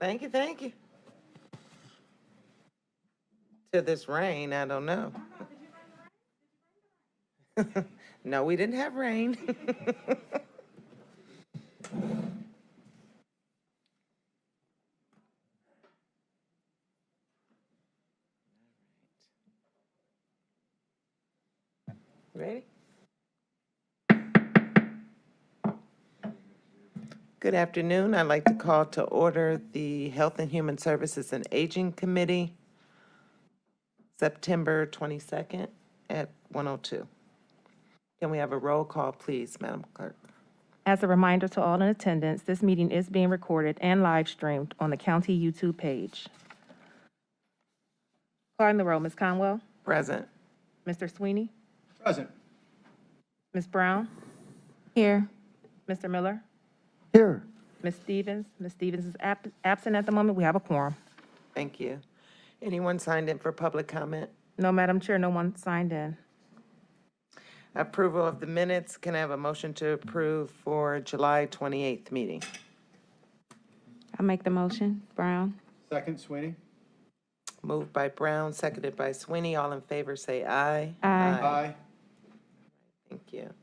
Thank you, thank you. To this rain, I don't know. No, we didn't have rain. Ready? Good afternoon. I'd like to call to order the Health and Human Services and Aging Committee, September 22nd at 1:02. Can we have a roll call, please, Madam Clerk? As a reminder to all in attendance, this meeting is being recorded and live streamed on the county YouTube page. Calling the roll, Ms. Conwell, Present. Mr. Sweeney, Present. Ms. Brown, Here. Mr. Miller, Here. Ms. Stevens. Ms. Stevens is absent at the moment. We have a quorum. Thank you. Anyone signed in for public comment? No, Madam Chair, no one signed in. Approval of the minutes. Can I have a motion to approve for July 28th meeting? I make the motion. Brown. Second, Sweeney. Moved by Brown, seconded by Sweeney. All in favor, say aye. Aye. Thank you.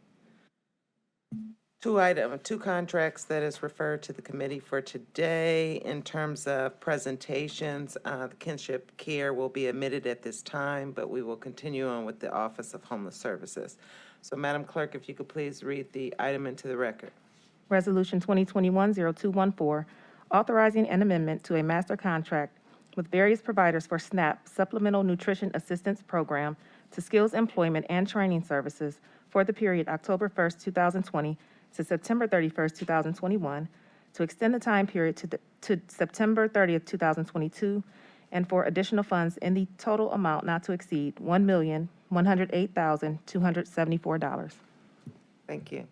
Two contracts that is referred to the committee for today. In terms of presentations, the kinship care will be omitted at this time, but we will continue on with the Office of Homeless Services. So, Madam Clerk, if you could please read the item into the record. Resolution 2021-0214, authorizing an amendment to a master contract with various providers for SNAP Supplemental Nutrition Assistance Program to Skills Employment and Training Services for the period October 1st, 2020 to September 31st, 2021, to extend the time period to September 30th, 2022, and for additional funds in the total amount not to exceed $1,108,274. Thank you.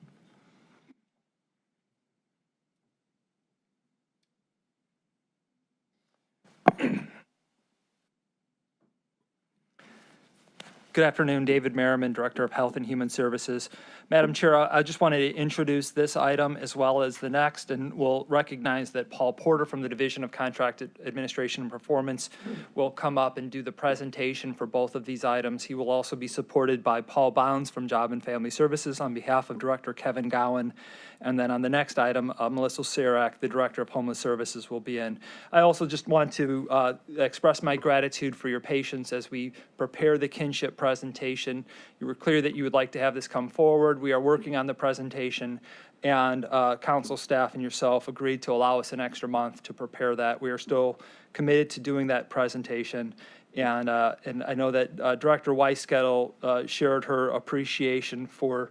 Good afternoon, David Merriman, Director of Health and Human Services. Madam Chair, I just wanted to introduce this item as well as the next, and we'll recognize that Paul Porter from the Division of Contract Administration and Performance will come up and do the presentation for both of these items. He will also be supported by Paul Bounds from Job and Family Services on behalf of Director Kevin Gowan. And then on the next item, Melissa Sirak, the Director of Homeless Services, will be in. I also just want to express my gratitude for your patience as we prepare the kinship presentation. You were clear that you would like to have this come forward. We are working on the presentation, and council staff and yourself agreed to allow us an extra month to prepare that. We are still committed to doing that presentation. And I know that Director Weisskettel shared her appreciation for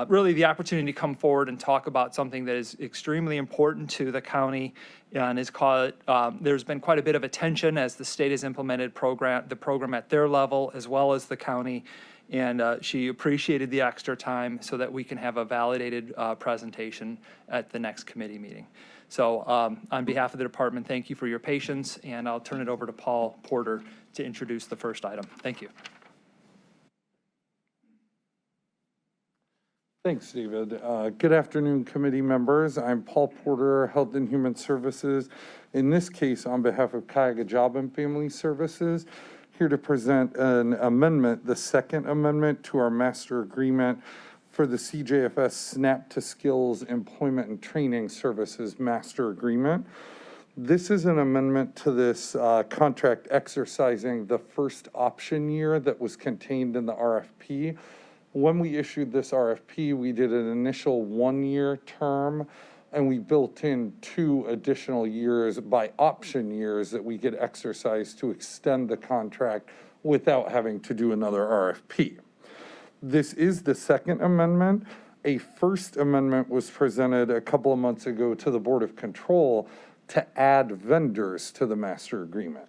really the opportunity to come forward and talk about something that is extremely important to the county and is called, there's been quite a bit of attention as the state has implemented the program at their level as well as the county. And she appreciated the extra time so that we can have a validated presentation at the next committee meeting. So on behalf of the department, thank you for your patience, and I'll turn it over to Paul Porter to introduce the first item. Thank you. Thanks, David. Good afternoon, committee members. I'm Paul Porter, Health and Human Services. In this case, on behalf of Cuyahoga Job and Family Services, here to present an amendment, the second amendment to our master agreement for the Cjfs SNAP to Skills Employment and Training Services Master Agreement. This is an amendment to this contract exercising the first option year that was contained in the RFP. When we issued this RFP, we did an initial 1-year term, and we built in 2 additional years by option years that we could exercise to extend the contract without having to do another RFP. This is the second amendment. A first amendment was presented a couple of months ago to the Board of Control to add vendors to the master agreement.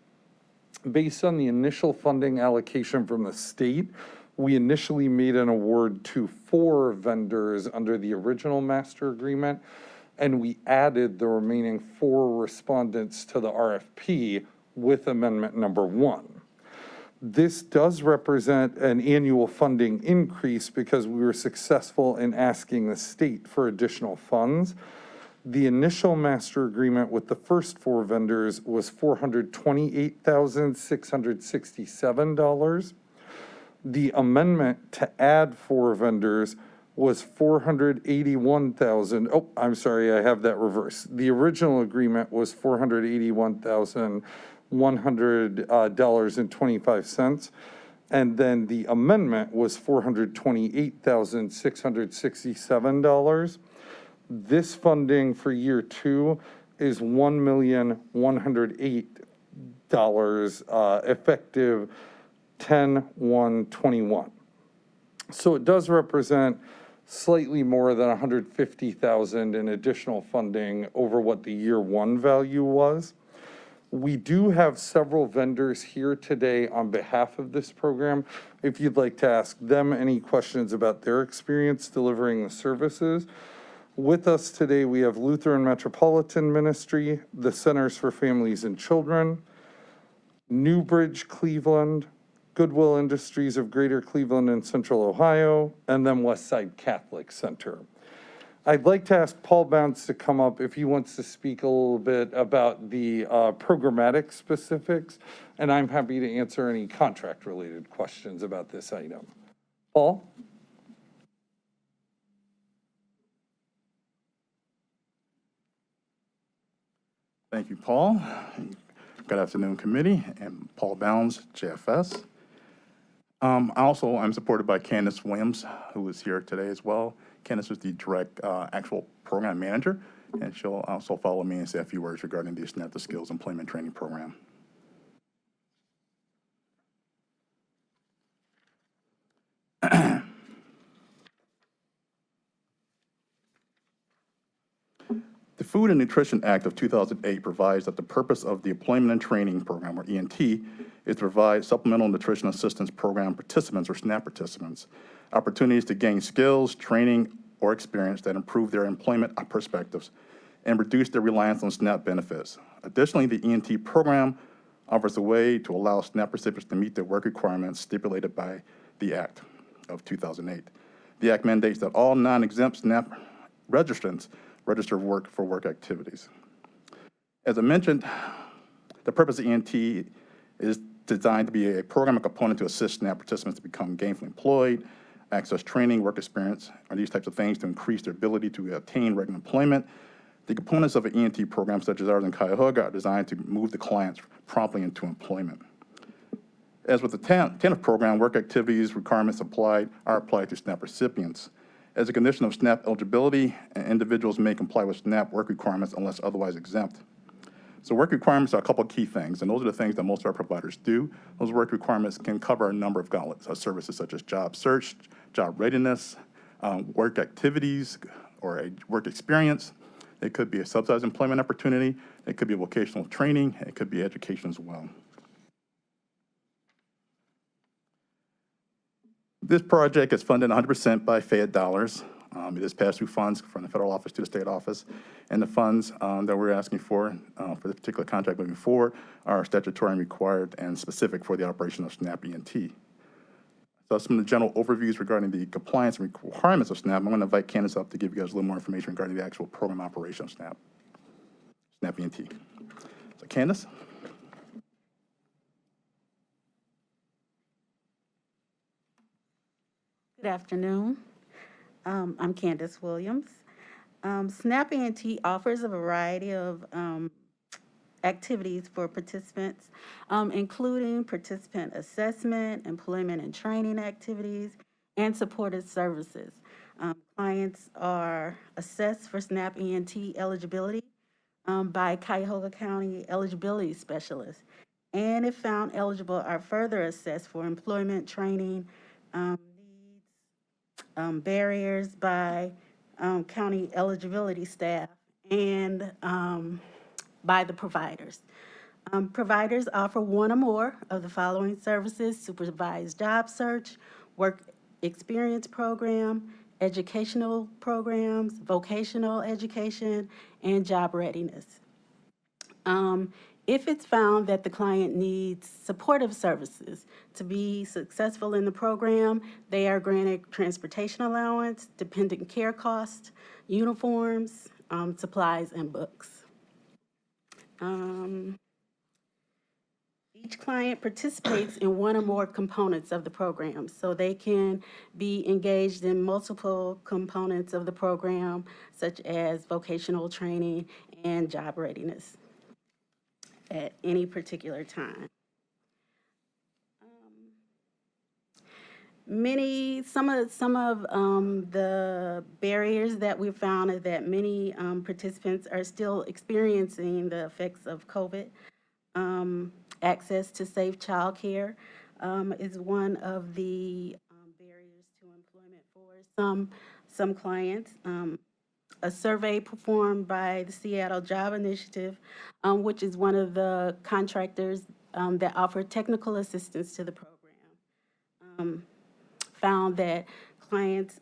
Based on the initial funding allocation from the state, we initially made an award to 4 vendors under the original master agreement, and we added the remaining 4 respondents to the RFP with amendment number 1. This does represent an annual funding increase because we were successful in asking the state for additional funds. The initial master agreement with the first 4 vendors was $428,667. The amendment to add 4 vendors was $481,000. Oh, I'm sorry, I have that reversed. The original agreement was $481,100.25. And then the amendment was $428,667. This funding for year 2 is $1,108, effective 10/1/21. So it does represent slightly more than $150,000 in additional funding over what the year 1 value was. We do have several vendors here today on behalf of this program. If you'd like to ask them any questions about their experience delivering the services. With us today, we have Lutheran Metropolitan Ministry, the Centers for Families and Children, Newbridge, Cleveland, Goodwill Industries of Greater Cleveland and Central Ohio, and then Westside Catholic Center. I'd like to ask Paul Bounce to come up if he wants to speak a little bit about the programmatic specifics, and I'm happy to answer any contract-related questions about this item. Paul? Thank you, Paul. Good afternoon, committee. I'm Paul Bounds, Cjfs. I'm supported by Candace Williams, who is here today as well. Candace is the direct actual program manager, and she'll also follow me and say a few words regarding the SNAP to Skills Employment Training Program. The Food and Nutrition Act of 2008 provides that the purpose of the Employment and Training Program, or ENT, is to provide Supplemental Nutrition Assistance Program participants, or SNAP participants, opportunities to gain skills, training, or experience that improve their employment perspectives and reduce their reliance on SNAP benefits. Additionally, the ENT program offers a way to allow SNAP recipients to meet their work requirements stipulated by the Act of 2008. The Act mandates that all non-exempt SNAP registrants register for work activities. As I mentioned, the purpose of ENT is designed to be a program and component to assist SNAP participants to become gainfully employed, access training, work experience, or these types of things to increase their ability to attain regular employment. The components of an ENT program, such as ours in Cuyahoga, are designed to move the clients promptly into employment. As with the TANF program, work activities requirements are applied to SNAP recipients. As a condition of SNAP eligibility, individuals may comply with SNAP work requirements unless otherwise exempt. So work requirements are a couple of key things, and those are the things that most of our providers do. Those work requirements can cover a number of services such as job search, job readiness, work activities, or a work experience. It could be a subsidized employment opportunity. It could be vocational training. It could be education as well. This project is funded 100% by Fed dollars. It is pass-through funds from the federal office to the state office. And the funds that we're asking for this particular contract moving forward are statutory and required and specific for the operation of SNAP ENT. So some of the general overviews regarding the compliance and requirements of SNAP. I'm going to invite Candace up to give you guys a little more information regarding the actual program operation of SNAP ENT. So Candace? Good afternoon. I'm Candace Williams. SNAP ENT offers a variety of activities for participants, including participant assessment, employment and training activities, and supported services. Clients are assessed for SNAP ENT eligibility by Cuyahoga County eligibility specialists, and if found eligible, are further assessed for employment, training, barriers by county eligibility staff and by the providers. Providers offer one or more of the following services: supervised job search, work experience program, educational programs, vocational education, and job readiness. If it's found that the client needs supportive services to be successful in the program, they are granted transportation allowance, dependent care costs, uniforms, supplies and books. Each client participates in one or more components of the program, so they can be engaged in multiple components of the program, such as vocational training and job readiness at any particular time. Some of the barriers that we found is that many participants are still experiencing the effects of COVID. Access to safe childcare is one of the barriers to employment for some clients. A survey performed by the Seattle Job Initiative, which is one of the contractors that offer technical assistance to the program, found that clients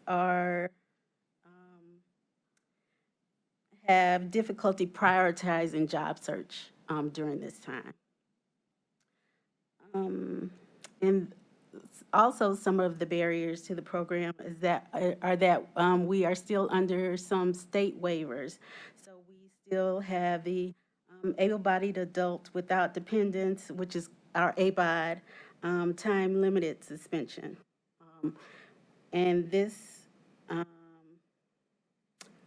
have difficulty prioritizing job search during this time. And also some of the barriers to the program is that we are still under some state waivers. So we still have the able-bodied adult without dependents, which is our ABOD, time-limited suspension. And this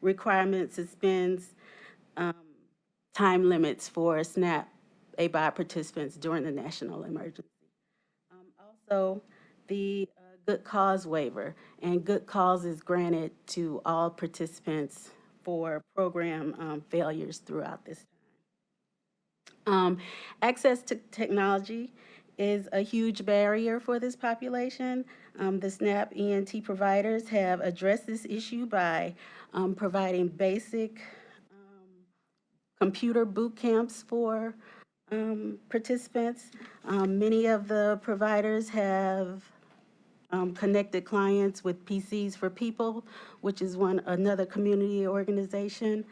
requirement suspends time limits for SNAP ABOD participants during the national emergency. Also, the good cause waiver, and good cause is granted to all participants for program failures throughout this time. Access to technology is a huge barrier for this population. The SNAP ENT providers have addressed this issue by providing basic computer boot camps for participants. Many of the providers have connected clients with PCs for People, which is another community organization.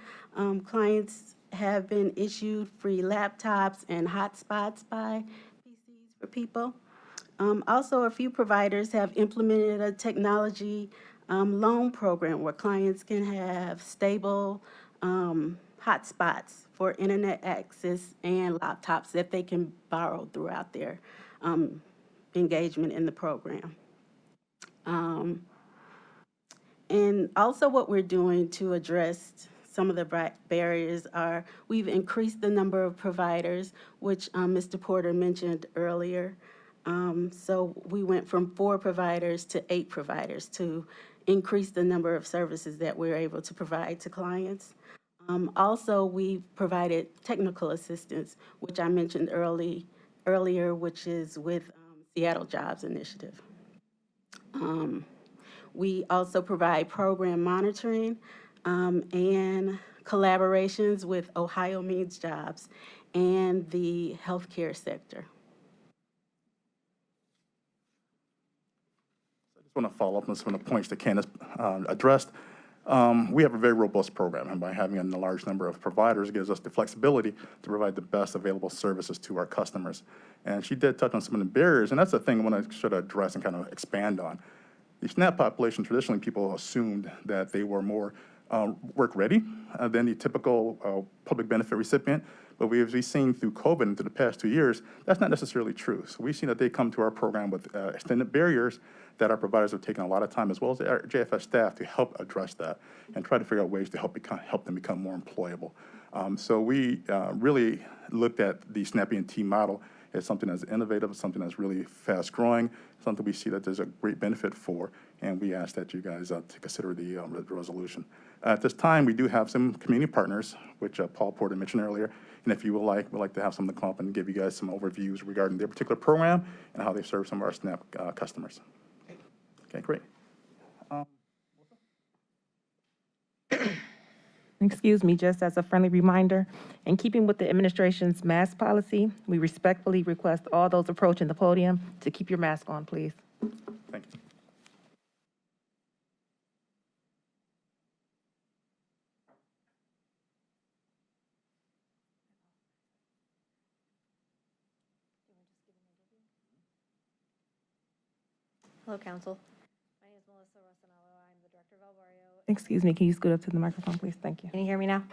Clients have been issued free laptops and hotspots by PCs for People. Also, a few providers have implemented a technology loan program where clients can have stable hotspots for internet access and laptops that they can borrow throughout their engagement in the program. And also what we're doing to address some of the barriers are we've increased the number of providers, which Mr. Porter mentioned earlier. So we went from 4 providers to 8 providers to increase the number of services that we're able to provide to clients. Also, we've provided technical assistance, which I mentioned earlier, which is with Seattle Jobs Initiative. We also provide program monitoring and collaborations with Ohio Means Jobs and the healthcare sector. I just want to follow up on some of the points that Candace addressed. We have a very robust program, and by having a large number of providers, it gives us the flexibility to provide the best available services to our customers. And she did touch on some of the barriers, and that's the thing I want to sort of address and kind of expand on. The SNAP population, traditionally people assumed that they were more work ready than the typical public benefit recipient. But we've seen through COVID and through the past 2 years, that's not necessarily true. So we've seen that they come to our program with extended barriers that our providers have taken a lot of time, as well as our Cjfs staff, to help address that and try to figure out ways to help them become more employable. So we really looked at the SNAP ENT model as something that's innovative, something that's really fast growing, something we see that there's a great benefit for, and we ask that you guys to consider the resolution. At this time, we do have some community partners, which Paul Porter mentioned earlier, and if you would like, we'd like to have some of them come up and give you guys some overviews regarding their particular program and how they serve some of our SNAP customers. Okay, great. Excuse me, just as a friendly reminder, in keeping with the administration's mask policy, we respectfully request all those approaching the podium to keep your mask on, please. Thank you. Hello, Council. My name is Melissa Rosanello. I'm the Director of Alvario Excuse me, can you scoot up to the microphone, please? Thank you. Can you hear me now?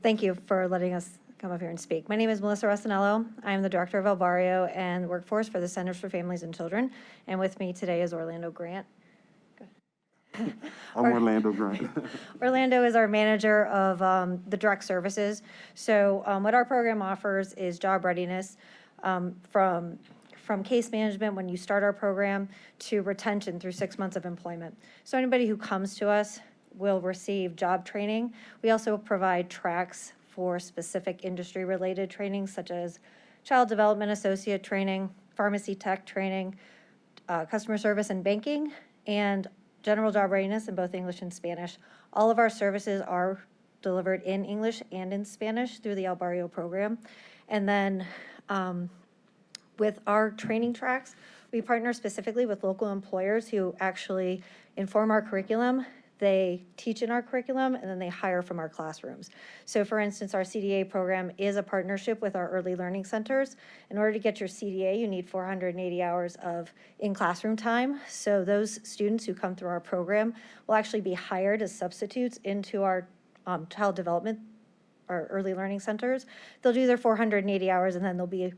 Thank you for letting us come up here and speak. My name is Melissa Rossinello. I am the Director of El Barrio and Workforce for the Centers for Families and Children. And with me today is Orlando Grant. I'm Orlando Grant. Orlando is our manager of the direct services. So what our program offers is job readiness from case management when you start our program to retention through 6 months of employment. So anybody who comes to us will receive job training. We also provide tracks for specific industry-related training, such as child development associate training, pharmacy tech training, customer service and banking, and general job readiness in both English and Spanish. All of our services are delivered in English and in Spanish through the El Barrio program. And then with our training tracks, we partner specifically with local employers who actually inform our curriculum. They teach in our curriculum, and then they hire from our classrooms. So for instance, our CDA program is a partnership with our early learning centers. In order to get your CDA, you need 480 hours of in-classroom time. So those students who come through our program will actually be hired as substitutes into our child development, our early learning centers. They'll do their 480 hours, and then they'll be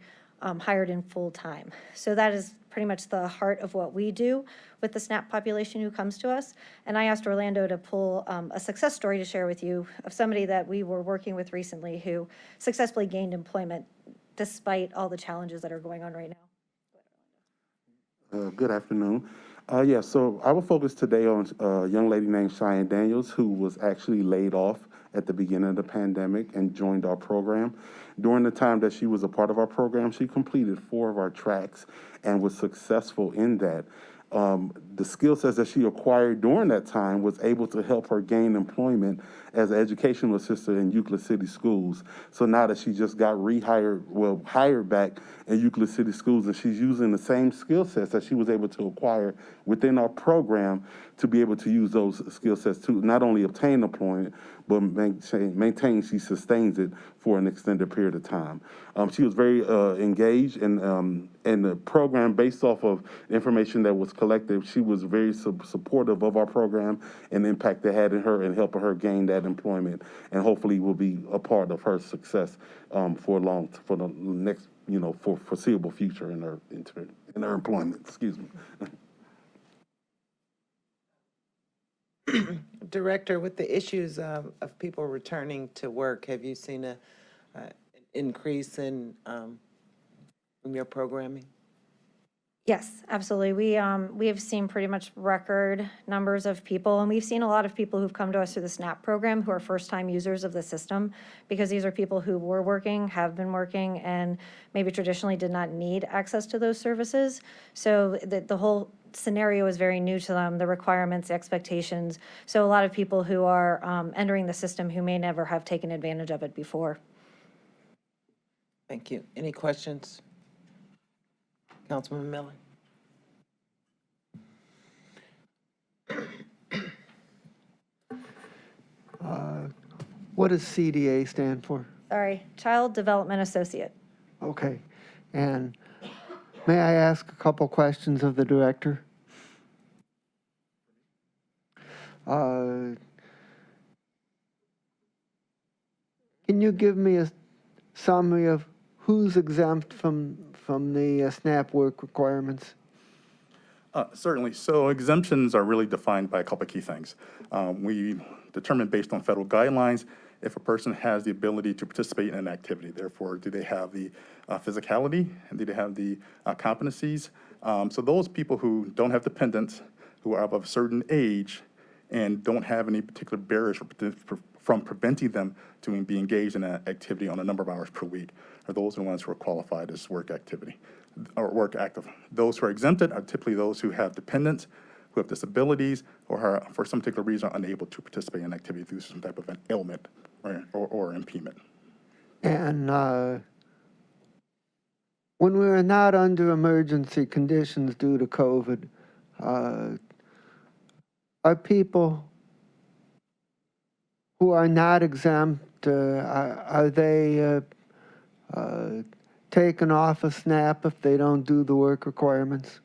hired in full time. So that is pretty much the heart of what we do with the SNAP population who comes to us. And I asked Orlando to pull a success story to share with you of somebody that we were working with recently who successfully gained employment despite all the challenges that are going on right now. Good afternoon. So I will focus today on a young lady named Cheyenne Daniels, who was actually laid off at the beginning of the pandemic and joined our program. During the time that she was a part of our program, she completed 4 of our tracks and was successful in that. The skill sets that she acquired during that time was able to help her gain employment as an educational assistant in Euclid City Schools. So now that she just got hired back in Euclid City Schools, and she's using the same skill sets that she was able to acquire within our program to be able to use those skill sets to not only obtain employment, but she sustains it for an extended period of time. She was very engaged in the program based off of information that was collected. She was very supportive of our program and the impact it had in her and helping her gain that employment, and hopefully will be a part of her success for the next, for foreseeable future in her employment. Excuse me. Director, with the issues of people returning to work, have you seen an increase in your programming? Yes, absolutely. We have seen pretty much record numbers of people, and we've seen a lot of people who've come to us through the SNAP program who are first-time users of the system, because these are people who were working, have been working, and maybe traditionally did not need access to those services. So the whole scenario is very new to them, the requirements, the expectations. So a lot of people who are entering the system who may never have taken advantage of it before. Thank you. Any questions? Councilman Miller? What does CDA stand for? Sorry, Child Development Associate. Okay. And may I ask a couple questions of the director? Can you give me a summary of who's exempt from the SNAP work requirements? Certainly. So exemptions are really defined by a couple of key things. We determine based on federal guidelines if a person has the ability to participate in an activity. Therefore, do they have the physicality, and do they have the competencies? So those people who don't have dependents, who are of a certain age, and don't have any particular barriers from preventing them to be engaged in an activity on a number of hours per week, are those the ones who are qualified as work activity or work active. Those who are exempted are typically those who have dependents, who have disabilities, or are, for some particular reason, unable to participate in activity through some type of an ailment or impediment. And when we're not under emergency conditions due to COVID, are people who are not exempt, are they taken off of SNAP if they don't do the work requirements?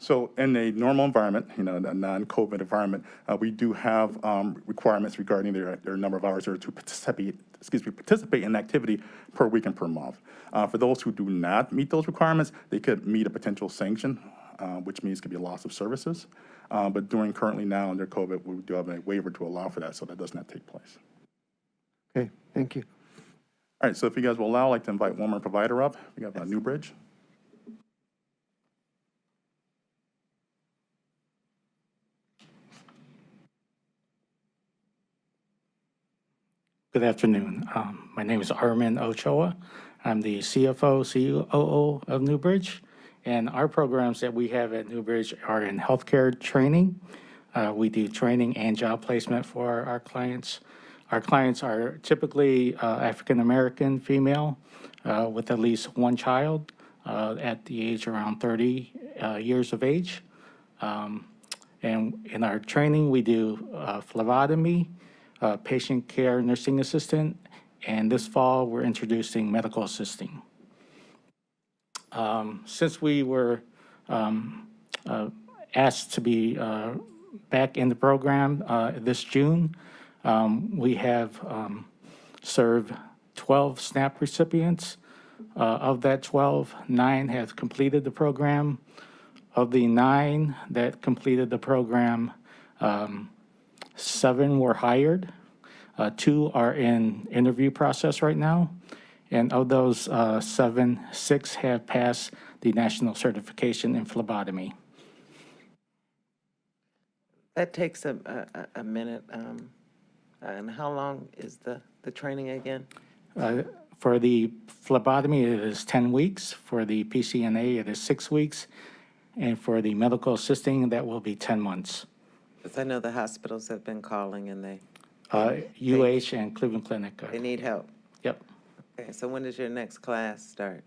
So in a normal environment, a non-COVID environment, we do have requirements regarding their number of hours or to participate in an activity per week and per month. For those who do not meet those requirements, they could meet a potential sanction, which means it could be a loss of services. But currently now under COVID, we do have a waiver to allow for that, so that does not take place. Okay, thank you. All right, so if you guys will allow, I'd like to invite one more provider up. We have Newbridge. Good afternoon. My name is Armin Ochoa. I'm the CFO, COO of Newbridge. And our programs that we have at Newbridge are in healthcare training. We do training and job placement for our clients. Our clients are typically African-American female with at least one child at the age around 30 years of age. And in our training, we do phlebotomy, patient care nursing assistant, and this fall we're introducing medical assisting. Since we were asked to be back in the program this June, we have served 12 SNAP recipients. Of that 12, 9 have completed the program. Of the 9 that completed the program, 7 were hired. 2 are in interview process right now. And of those 7, 6 have passed the national certification in phlebotomy. That takes a minute. And how long is the training again? For the phlebotomy, it is 10 weeks. For the PCNA, it is 6 weeks. And for the medical assisting, that will be 10 months. Because I know the hospitals have been calling and they UH and Cleveland Clinic. they need help. Yep. Okay, so when does your next class start?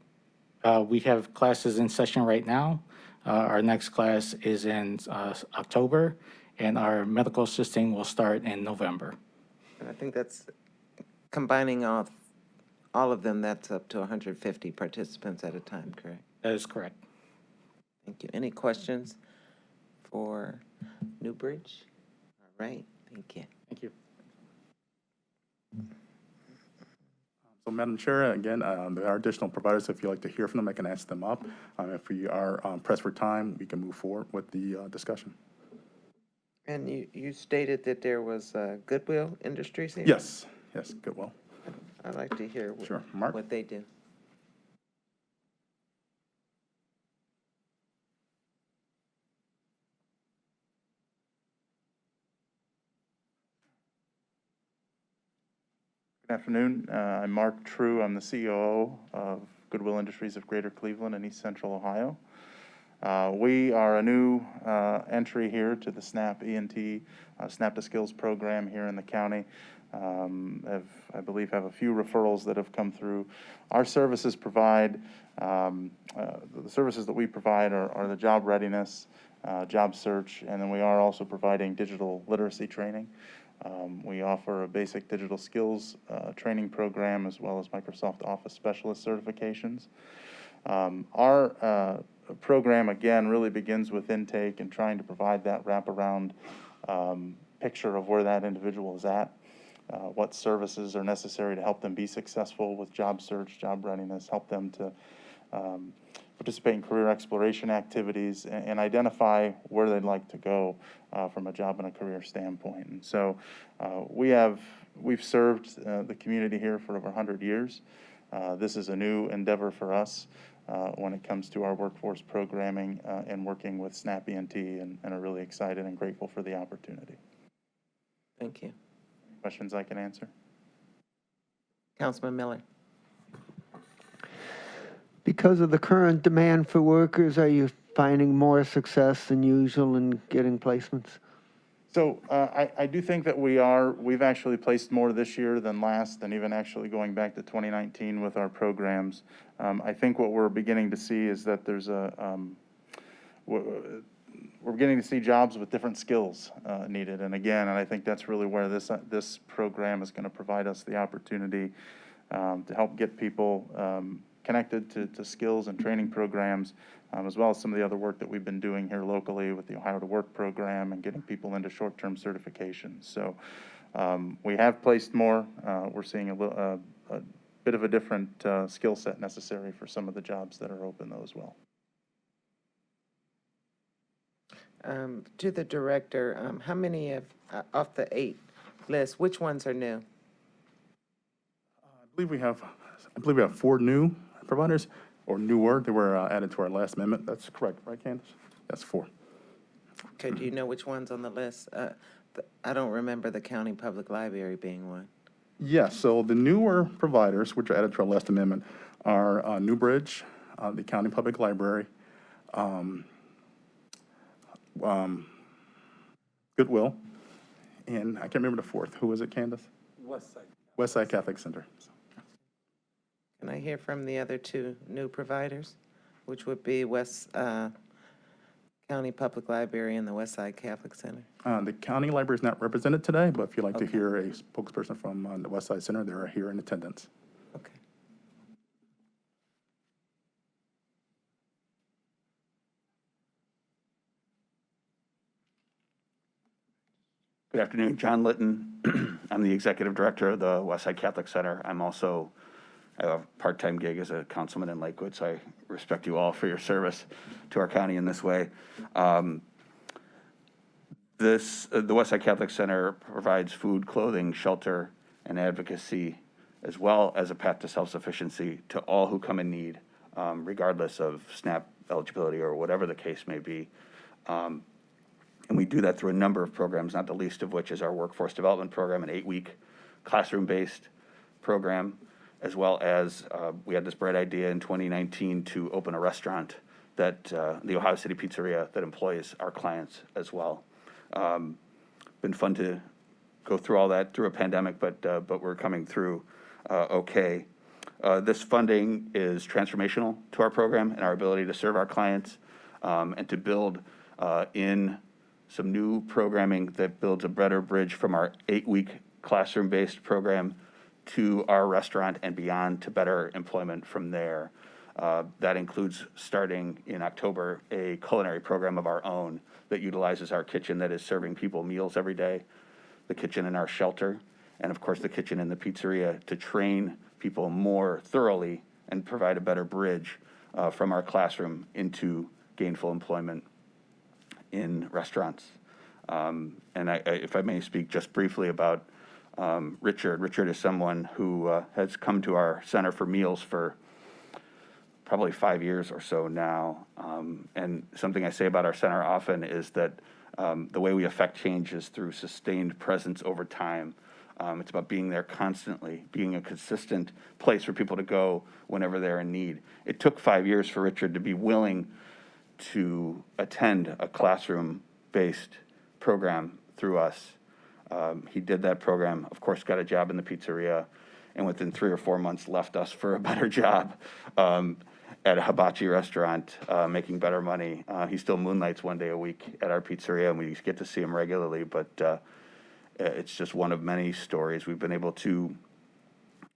We have classes in session right now. Our next class is in October, and our medical assisting will start in November. And I think that's combining all of them, that's up to 150 participants at a time, correct? That is correct. Thank you. Any questions for Newbridge? All right, thank you. Thank you. So, Madam Chair, again, there are additional providers. If you'd like to hear from them, I can ask them up. If we are pressed for time, we can move forward with the discussion. And you stated that there was Goodwill Industries here? Yes, Goodwill. I'd like to hear Sure, Mark? what they do. Good afternoon. I'm Mark True. I'm the COO of Goodwill Industries of Greater Cleveland and East Central Ohio. We are a new entry here to the SNAP ENT, SNAP to Skills program here in the county. I believe have a few referrals that have come through. Our services provide, the services that we provide are the job readiness, job search, and then we are also providing digital literacy training. We offer a basic digital skills training program as well as Microsoft Office specialist certifications. Our program, again, really begins with intake and trying to provide that wraparound picture of where that individual is at, what services are necessary to help them be successful with job search, job readiness, help them to participate in career exploration activities and identify where they'd like to go from a job and a career standpoint. And so we've served the community here for over 100 years. This is a new endeavor for us when it comes to our workforce programming and working with SNAP ENT, and are really excited and grateful for the opportunity. Thank you. Questions I can answer? Councilman Miller. Because of the current demand for workers, are you finding more success than usual in getting placements? So I do think that we've actually placed more this year than last, and even actually going back to 2019 with our programs. I think what we're beginning to see is that there's we're beginning to see jobs with different skills needed. And again, I think that's really where this program is going to provide us the opportunity to help get people connected to skills and training programs, as well as some of the other work that we've been doing here locally with the Ohio to Work program and getting people into short-term certifications. So we have placed more. We're seeing a bit of a different skill set necessary for some of the jobs that are open, though, as well. To the director, how many of, off the 8 list, which ones are new? I believe we have 4 new providers, or newer. They were added to our last amendment. That's correct, right, Candace? That's 4. Okay, do you know which ones on the list? I don't remember the county public library being one. Yes, so the newer providers, which are added to our last amendment, are Newbridge, the County Public Library, Goodwill, and I can't remember the 4th. Who was it, Candace? Westside Catholic Center. Can I hear from the other 2 new providers, which would be West County Public Library and the Westside Catholic Center? The county library is not represented today, but if you'd like to hear a spokesperson from the Westside Center, they're here in attendance. Okay. Good afternoon, John Litton. I'm the executive director of the Westside Catholic Center. I have a part-time gig as a councilman in Lakewood, so I respect you all for your service to our county in this way. The Westside Catholic Center provides food, clothing, shelter, and advocacy, as well as a path to self-sufficiency to all who come in need, regardless of SNAP eligibility or whatever the case may be. And we do that through a number of programs, not the least of which is our workforce development program, an 8-week classroom-based program, as well as we had this bright idea in 2019 to open a restaurant that the Ohio City Pizzeria that employs our clients as well. Been fun to go through all that through a pandemic, but we're coming through okay. This funding is transformational to our program and our ability to serve our clients and to build in some new programming that builds a better bridge from our 8-week classroom-based program to our restaurant and beyond to better employment from there. That includes starting in October a culinary program of our own that utilizes our kitchen that is serving people meals every day, the kitchen in our shelter, and of course the kitchen in the pizzeria to train people more thoroughly and provide a better bridge from our classroom into gainful employment in restaurants. And if I may speak just briefly about Richard. Richard is someone who has come to our center for meals for probably 5 years or so now. And something I say about our center often is that the way we affect change is through sustained presence over time. It's about being there constantly, being a consistent place for people to go whenever they're in need. It took 5 years for Richard to be willing to attend a classroom-based program through us. He did that program, of course, got a job in the pizzeria, and within 3 or 4 months left us for a better job at a hibachi restaurant, making better money. He still moonlights one day a week at our pizzeria, and we get to see him regularly, but it's just one of many stories we've been able to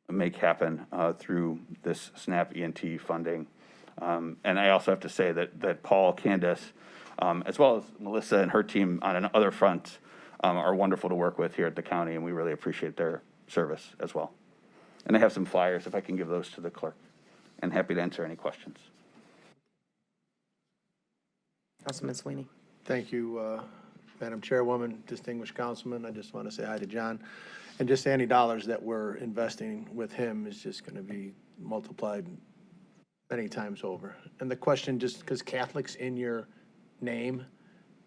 make happen through this SNAP ENT funding. And I also have to say that Paul, Candace, as well as Melissa and her team on other fronts, are wonderful to work with here at the county, and we really appreciate their service as well. And I have some flyers, if I can give those to the clerk, and happy to answer any questions. Councilman Sweeney. Thank you, Madam Chairwoman, distinguished councilman. I just want to say hi to John. And just any dollars that we're investing with him is just going to be multiplied many times over. And the question, just because Catholic's in your name,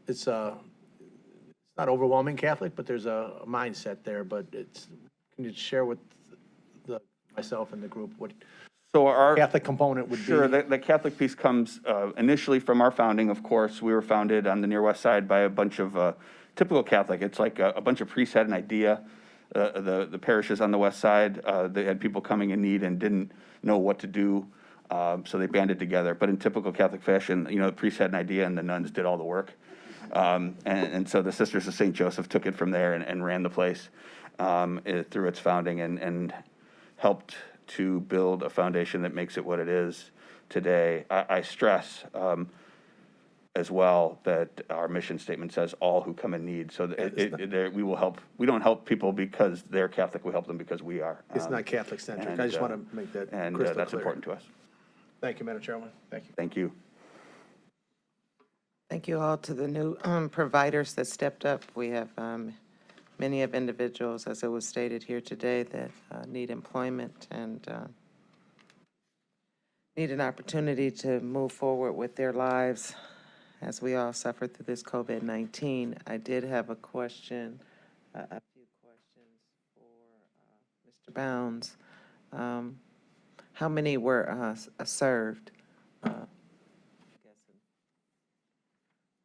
it's not overwhelming Catholic, but there's a mindset there. But can you share with myself and the group what So our Catholic component would be? Sure, the Catholic piece comes initially from our founding, of course. We were founded on the near west side by a bunch of typical Catholic. It's like a bunch of priests had an idea. The parishes on the west side, they had people coming in need and didn't know what to do. So they banded together. But in typical Catholic fashion, the priests had an idea and the nuns did all the work. And so the Sisters of St. Joseph took it from there and ran the place through its founding and helped to build a foundation that makes it what it is today. I stress as well that our mission statement says all who come in need. So that we will help. We don't help people because they're Catholic. We help them because we are. It's not Catholic-centric. I just want to make that crystal clear. And that's important to us. Thank you, Madam Chairwoman. Thank you. Thank you. Thank you all to the new providers that stepped up. We have many of individuals, as it was stated here today, that need employment and need an opportunity to move forward with their lives as we all suffer through this COVID-19. I did have a question, a few questions for Mr. Bounds. How many were served? I guess I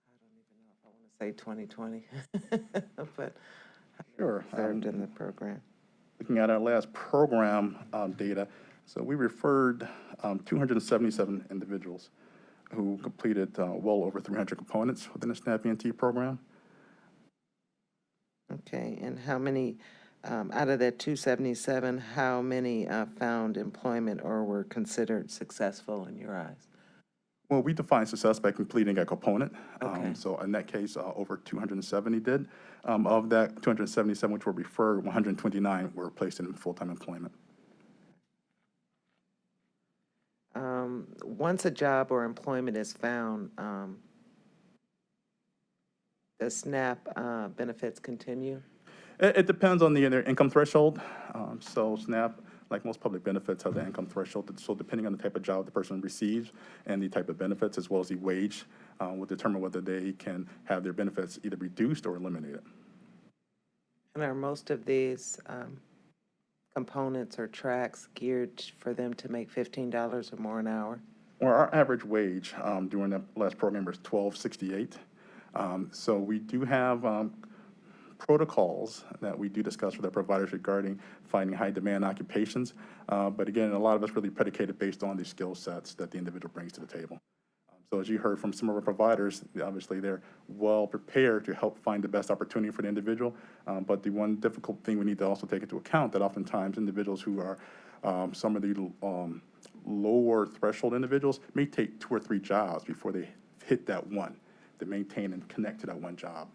don't even know if I want to say 2020, but Sure. served in the program. Looking at our last program data, so we referred 277 individuals who completed well over 300 components within the SNAP ENT program. Okay, and how many, out of that 277, how many found employment or were considered successful in your eyes? Well, we define success by completing a component. Okay. So in that case, over 270 did. Of that 277 which were referred, 129 were placed in full-time employment. Once a job or employment is found, does SNAP benefits continue? It depends on their income threshold. So SNAP, like most public benefits, has an income threshold. So depending on the type of job the person receives and the type of benefits, as well as the wage, will determine whether they can have their benefits either reduced or eliminated. And are most of these components or tracks geared for them to make $15 or more an hour? Well, our average wage during the last program was $12.68. So we do have protocols that we do discuss with our providers regarding finding high demand occupations. But again, a lot of it's really predicated based on the skill sets that the individual brings to the table. So as you heard from some of our providers, obviously they're well prepared to help find the best opportunity for the individual. But the one difficult thing we need to also take into account that oftentimes individuals who are some of the lower threshold individuals may take 2 or 3 jobs before they hit that one, to maintain and connect to that one job.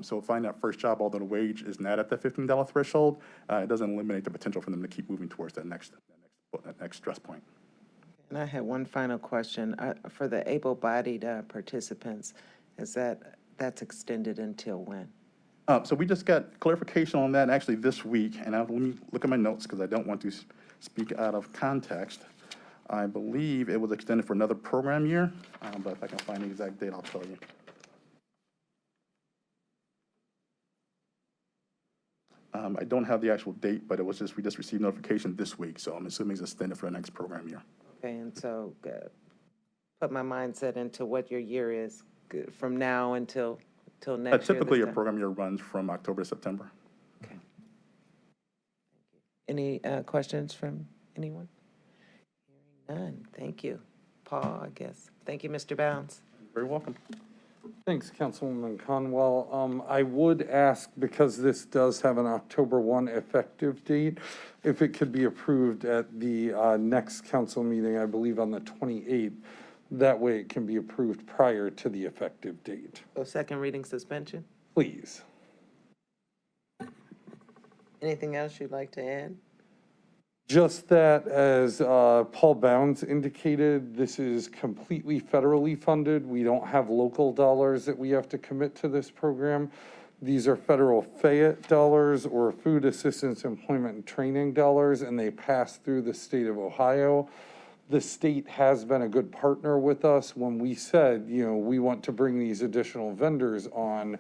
So finding that first job, although the wage is not at the $15 threshold, it doesn't eliminate the potential for them to keep moving towards that next stress point. And I had one final question. For the able-bodied participants, that's extended until when? So we just got clarification on that actually this week, and let me look at my notes because I don't want to speak out of context. I believe it was extended for another program year, but if I can find the exact date, I'll tell you. I don't have the actual date, but we just received notification this week, so I'm assuming it's extended for the next program year. Okay, and so put my mindset into what your year is from now until next year. Typically, a program year runs from October to September. Okay. Any questions from anyone? Hearing none. Thank you. Paul, I guess. Thank you, Mr. Bounds. You're very welcome. Thanks, Councilwoman Conwell. I would ask, because this does have an October 1 effective date, if it could be approved at the next council meeting, I believe on the 28th. That way it can be approved prior to the effective date. So second reading suspension? Please. Anything else you'd like to add? Just that, as Paul Bounds indicated, this is completely federally funded. We don't have local dollars that we have to commit to this program. These are federal FAYET dollars or Food Assistance Employment and Training dollars, and they pass through the state of Ohio. The state has been a good partner with us when we said, we want to bring these additional vendors on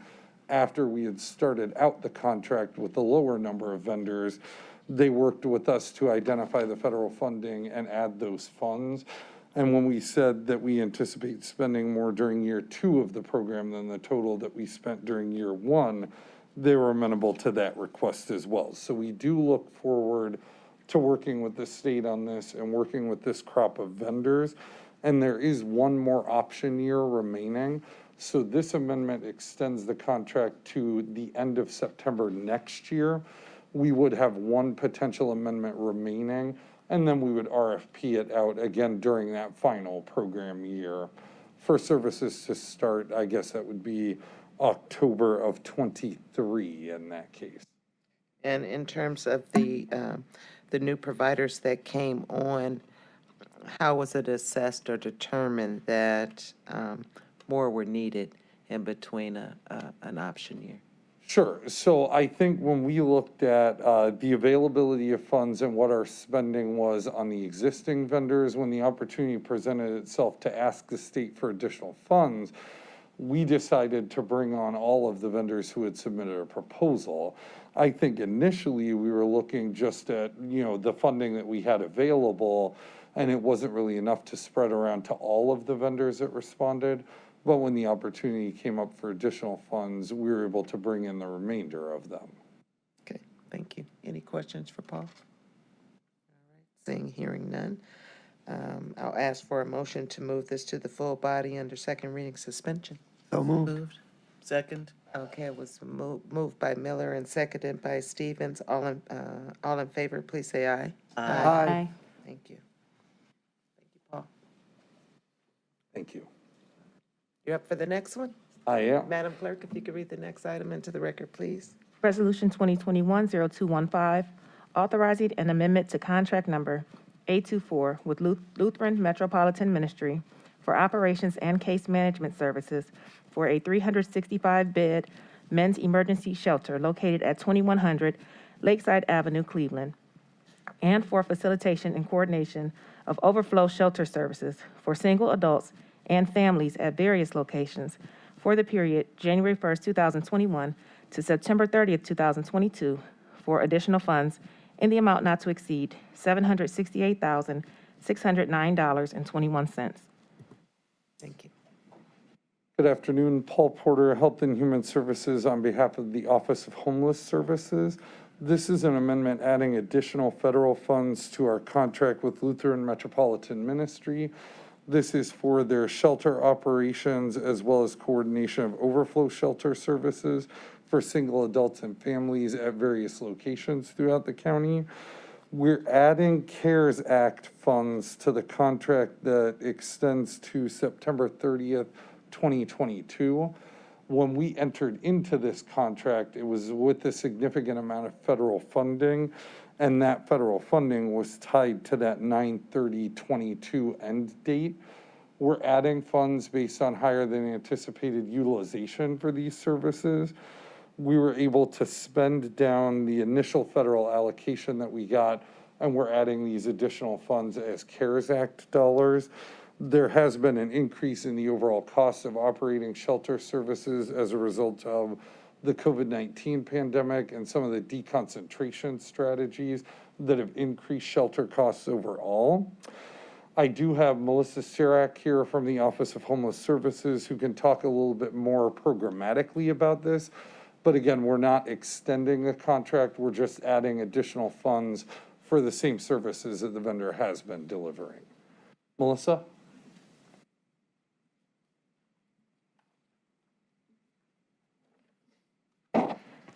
after we had started out the contract with the lower number of vendors. They worked with us to identify the federal funding and add those funds. And when we said that we anticipate spending more during year 2 of the program than the total that we spent during year 1, they were amenable to that request as well. So we do look forward to working with the state on this and working with this crop of vendors. And there is one more option year remaining. So this amendment extends the contract to the end of September next year. We would have one potential amendment remaining and then we would RFP it out again during that final program year. For services to start, I guess that would be October of '23 in that case. And in terms of the new providers that came on, how was it assessed or determined that more were needed in between an option year? Sure. So I think when we looked at the availability of funds and what our spending was on the existing vendors, when the opportunity presented itself to ask the state for additional funds, we decided to bring on all of the vendors who had submitted a proposal. I think initially we were looking just at, the funding that we had available, and it wasn't really enough to spread around to all of the vendors that responded. But when the opportunity came up for additional funds, we were able to bring in the remainder of them. Okay, thank you. Any questions for Paul? All right, seeing, hearing none. I'll ask for a motion to move this to the full body under second reading suspension. So moved. Moved. Second. Okay, it was moved by Miller and seconded by Stevens. All in favor, please say aye. Aye. Thank you. Thank you, Paul. Thank you. You're up for the next one? I am. Madam Clerk, if you could read the next item into the record, please. Resolution 2021-0215, authorizing an amendment to contract number A24 with Lutheran Metropolitan Ministry for operations and case management services for a 365-bed men's emergency shelter located at 2100 Lakeside Avenue, Cleveland, and for facilitation and coordination of overflow shelter services for single adults and families at various locations for the period January 1st, 2021 to September 30th, 2022 for additional funds in the amount not to exceed $768,609.21. Thank you. Good afternoon, Paul Porter, Health and Human Services on behalf of the Office of Homeless Services. This is an amendment adding additional federal funds to our contract with Lutheran Metropolitan Ministry. This is for their shelter operations as well as coordination of overflow shelter services for single adults and families at various locations throughout the county. We're adding CARES Act funds to the contract that extends to September 30th, 2022. When we entered into this contract, it was with a significant amount of federal funding, and that federal funding was tied to that 9/30/22 end date. We're adding funds based on higher than anticipated utilization for these services. We were able to spend down the initial federal allocation that we got, and we're adding these additional funds as CARES Act dollars. There has been an increase in the overall cost of operating shelter services as a result of the COVID-19 pandemic and some of the deconcentration strategies that have increased shelter costs overall. I do have Melissa Sirac here from the Office of Homeless Services who can talk a little bit more programmatically about this. But again, we're not extending the contract. We're just adding additional funds for the same services that the vendor has been delivering. Melissa?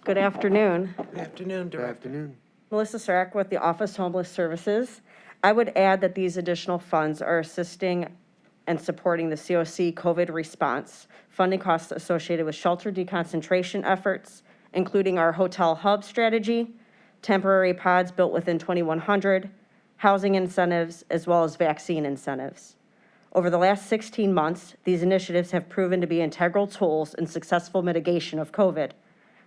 Good afternoon. Good afternoon, Director. Good afternoon. Melissa Sarac with the Office of Homeless Services. I would add that these additional funds are assisting and supporting the COC COVID response, funding costs associated with shelter deconcentration efforts, including our hotel hub strategy, temporary pods built within 2100, housing incentives, as well as vaccine incentives. Over the last 16 months, these initiatives have proven to be integral tools in successful mitigation of COVID.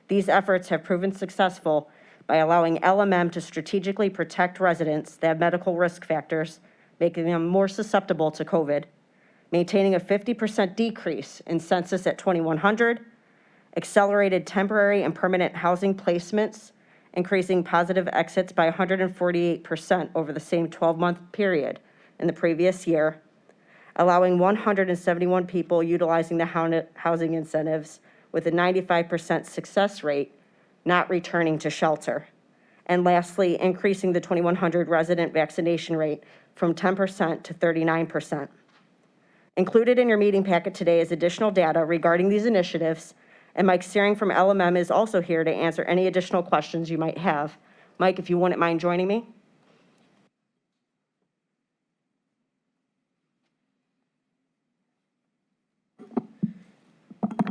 These efforts have proven successful by allowing LMM to strategically protect residents that have medical risk factors, making them more susceptible to COVID, maintaining a 50% decrease in census at 2100, accelerated temporary and permanent housing placements, increasing positive exits by 148% over the same 12-month period in the previous year, allowing 171 people utilizing the housing incentives with a 95% success rate, not returning to shelter. And lastly, increasing the 2100 resident vaccination rate from 10% to 39%. Included in your meeting packet today is additional data regarding these initiatives, and Mike Searing from LMM is also here to answer any additional questions you might have. Mike, if you wouldn't mind joining me.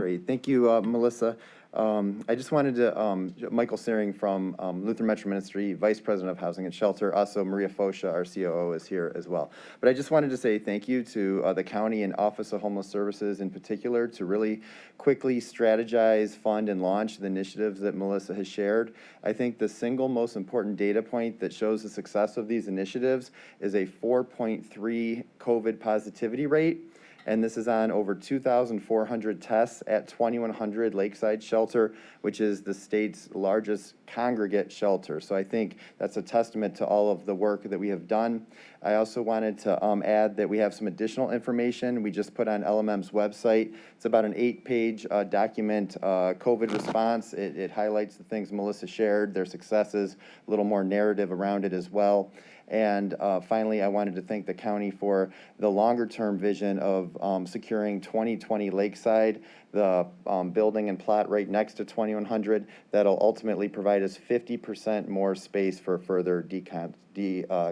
Great. Thank you, Melissa. I just wanted to, Michael Searing from Lutheran Metro Ministry, Vice President of Housing and Shelter. Also, Maria Fosha, our COO, is here as well. But I just wanted to say thank you to the county and Office of Homeless Services in particular to really quickly strategize, fund, and launch the initiatives that Melissa has shared. I think the single most important data point that shows the success of these initiatives is a 4.3 COVID positivity rate. And this is on over 2,400 tests at 2,100 Lakeside Shelter, which is the state's largest congregate shelter. So I think that's a testament to all of the work that we have done. I also wanted to add that we have some additional information we just put on LMM's website. It's about an 8-page document, COVID response. It highlights the things Melissa shared, their successes, a little more narrative around it as well. And finally, I wanted to thank the county for the longer-term vision of securing 2020 Lakeside, the building and plot right next to 2100. That'll ultimately provide us 50% more space for further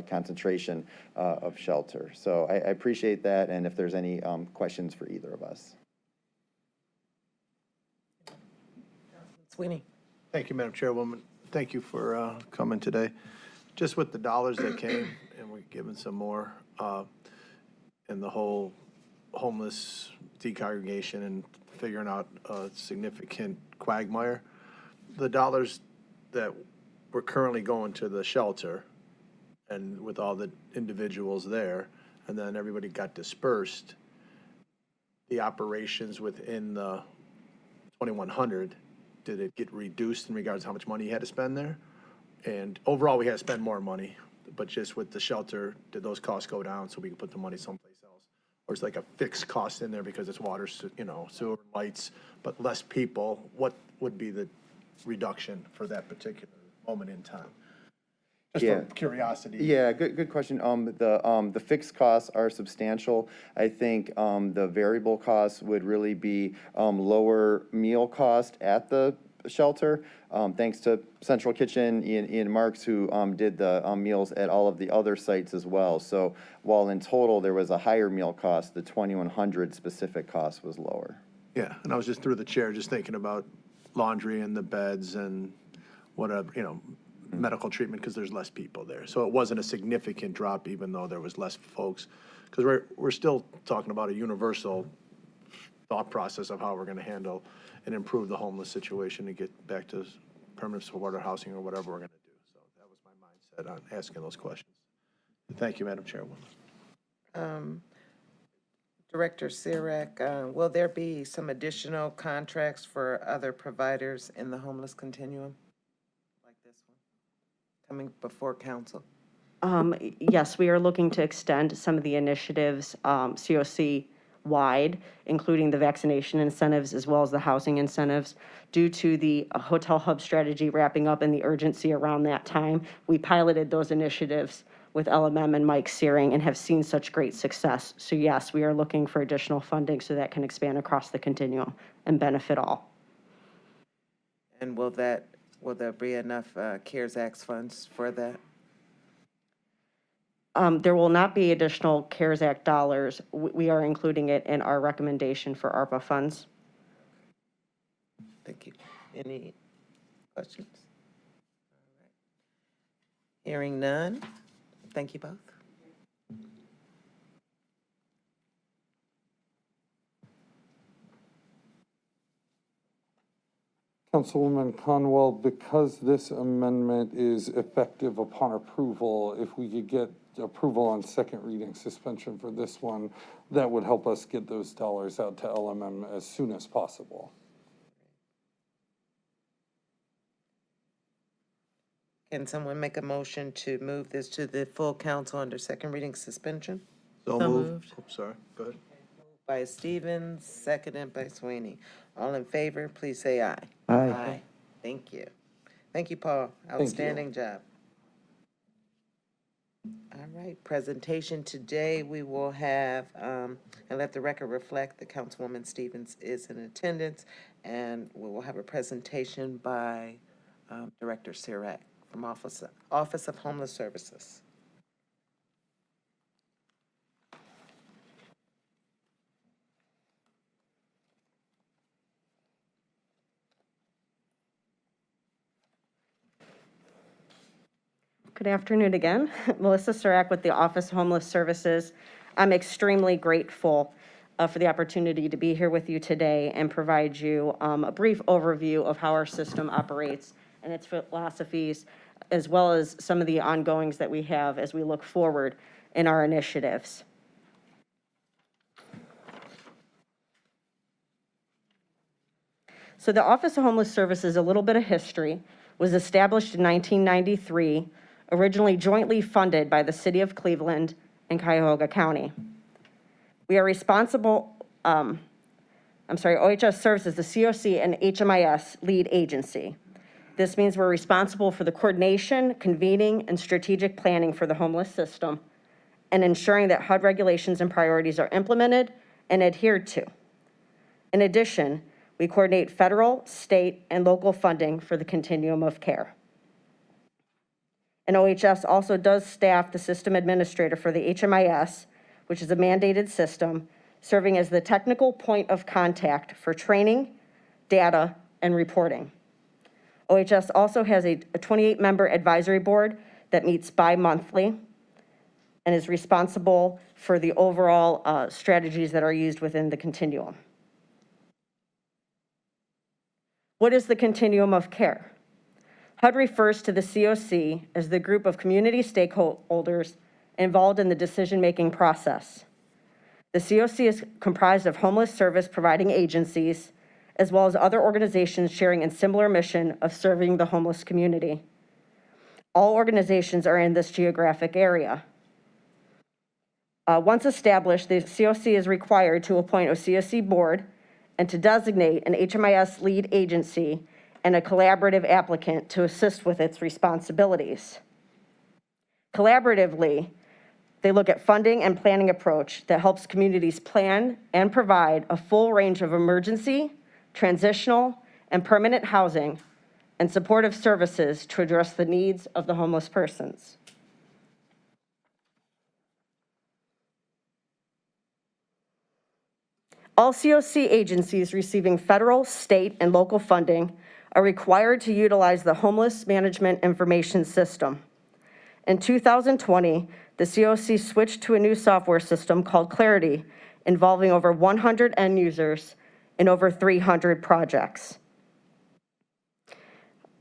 concentration of shelter. So I appreciate that, and if there's any questions for either of us. Sweeney. Thank you, Madam Chairwoman. Thank you for coming today. Just with the dollars that came, and we're given some more, and the whole homeless decongregation and figuring out a significant quagmire, the dollars that were currently going to the shelter and with all the individuals there, and then everybody got dispersed, the operations within the 2100, did it get reduced in regards to how much money you had to spend there? And overall, we had to spend more money, but just with the shelter, did those costs go down so we can put the money someplace else? Or it's like a fixed cost in there because it's water, sewer, lights, but less people. What would be the reduction for that particular moment in time? Just for curiosity. Yeah, good question. The fixed costs are substantial. I think the variable costs would really be lower meal cost at the shelter, thanks to Central Kitchen, Ian Marks, who did the meals at all of the other sites as well. So while in total there was a higher meal cost, the 2100 specific cost was lower. Yeah, and I was just through the chair just thinking about laundry and the beds and whatever, medical treatment, because there's less people there. So it wasn't a significant drop, even though there was less folks, because we're still talking about a universal thought process of how we're going to handle and improve the homeless situation and get back to permanent supportive housing or whatever we're going to do. So that was my mindset on asking those questions. Thank you, Madam Chairwoman. Director Sirak, will there be some additional contracts for other providers in the homeless continuum, like this one, coming before council? Yes, we are looking to extend some of the initiatives, COC wide, including the vaccination incentives as well as the housing incentives. Due to the hotel hub strategy wrapping up and the urgency around that time, we piloted those initiatives with LMM and Mike Searing and have seen such great success. So yes, we are looking for additional funding so that can expand across the continuum and benefit all. And will there be enough CARES Act funds for that? There will not be additional CARES Act dollars. We are including it in our recommendation for ARPA funds. Thank you. Any questions? All right. Hearing none. Thank you both. Councilwoman Conwell, because this amendment is effective upon approval, if we could get approval on second reading suspension for this one, that would help us get those dollars out to LMM as soon as possible. Can someone make a motion to move this to the full council under second reading suspension? So moved. Oh, sorry, go ahead. By Stevens, seconded by Sweeney. All in favor, please say aye. Aye. Thank you. Thank you, Paul. Outstanding job. All right, presentation today, we will have, and let the record reflect that Councilwoman Stevens is in attendance, and we will have a presentation by Director Sirak from Office of Homeless Services. Good afternoon again. Melissa Surak with the Office of Homeless Services. I'm extremely grateful for the opportunity to be here with you today and provide you a brief overview of how our system operates and its philosophies, as well as some of the ongoings that we have as we look forward in our initiatives. So the Office of Homeless Services, a little bit of history, was established in 1993, originally jointly funded by the City of Cleveland and Cuyahoga County. We are responsible, OHS serves as the COC and HMIS lead agency. This means we're responsible for the coordination, convening, and strategic planning for the homeless system and ensuring that HUD regulations and priorities are implemented and adhered to. In addition, we coordinate federal, state, and local funding for the continuum of care. And OHS also does staff the system administrator for the HMIS, which is a mandated system, serving as the technical point of contact for training, data, and reporting. OHS also has a 28-member advisory board that meets bi-monthly and is responsible for the overall strategies that are used within the continuum. What is the continuum of care? HUD refers to the COC as the group of community stakeholders involved in the decision-making process. The COC is comprised of homeless service providing agencies, as well as other organizations sharing a similar mission of serving the homeless community. All organizations are in this geographic area. Once established, the COC is required to appoint a COC board and to designate an HMIS lead agency and a collaborative applicant to assist with its responsibilities. Collaboratively, they look at funding and planning approach that helps communities plan and provide a full range of emergency, transitional, and permanent housing and supportive services to address the needs of the homeless persons. All COC agencies receiving federal, state, and local funding are required to utilize the Homeless Management Information System. In 2020, the COC switched to a new software system called Clarity, involving over 100 end users in over 300 projects.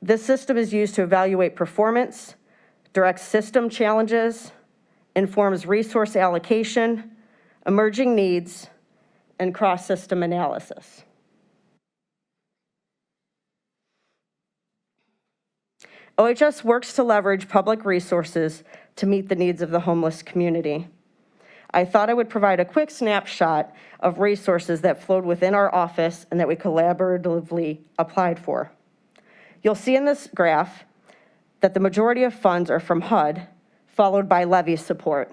This system is used to evaluate performance, directs system challenges, informs resource allocation, emerging needs, and cross-system analysis. OHS works to leverage public resources to meet the needs of the homeless community. I thought I would provide a quick snapshot of resources that flowed within our office and that we collaboratively applied for. You'll see in this graph that the majority of funds are from HUD, followed by levy support.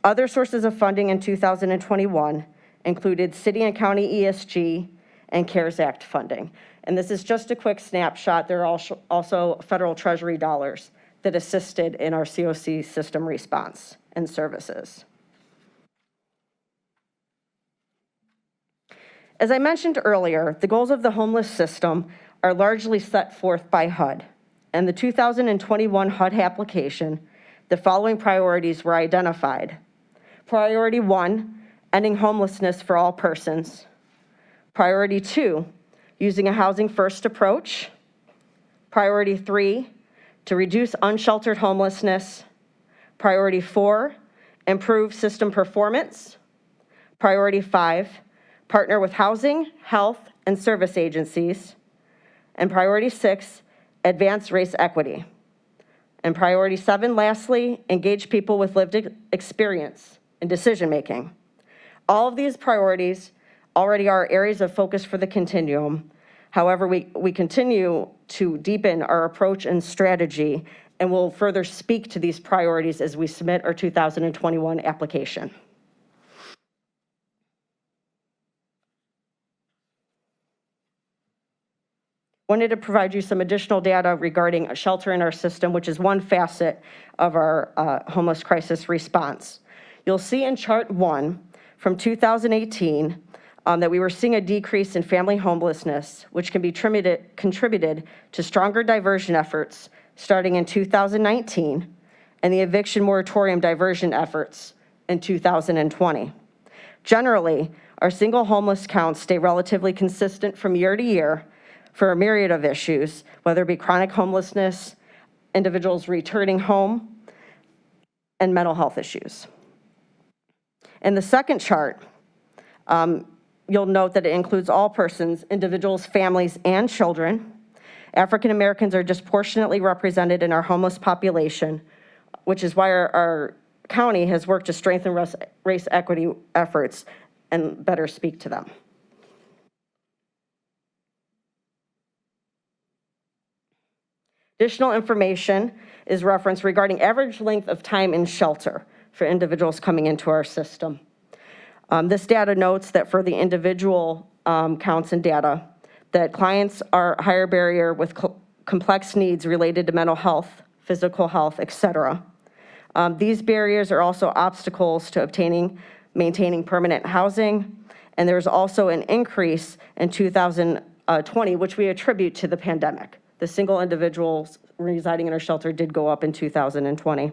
Other sources of funding in 2021 included city and county ESG and CARES Act funding. And this is just a quick snapshot. There are also federal treasury dollars that assisted in our COC system response and services. As I mentioned earlier, the goals of the homeless system are largely set forth by HUD. In the 2021 HUD application, the following priorities were identified. Priority 1, ending homelessness for all persons. Priority 2, using a housing first approach. Priority 3, to reduce unsheltered homelessness. Priority 4, improve system performance. Priority 5, partner with housing, health, and service agencies. And priority 6, advance race equity. And priority 7, lastly, engage people with lived experience in decision-making. All of these priorities already are areas of focus for the continuum. However, we continue to deepen our approach and strategy, and we'll further speak to these priorities as we submit our 2021 application. Wanted to provide you some additional data regarding a shelter in our system, which is one facet of our homeless crisis response. You'll see in chart 1 from 2018 that we were seeing a decrease in family homelessness, which can be contributed to stronger diversion efforts starting in 2019, and the eviction moratorium diversion efforts in 2020. Generally, our single homeless counts stay relatively consistent from year to year for a myriad of issues, whether it be chronic homelessness, individuals returning home, and mental health issues. In the second chart, you'll note that it includes all persons, individuals, families, and children. African Americans are disproportionately represented in our homeless population, which is why our county has worked to strengthen race equity efforts and better speak to them. Additional information is referenced regarding average length of time in shelter for individuals coming into our system. This data notes that for the individual counts and data, that clients are higher barrier with complex needs related to mental health, physical health, et cetera. These barriers are also obstacles to maintaining permanent housing, and there's also an increase in 2020, which we attribute to the pandemic. The single individuals residing in our shelter did go up in 2020.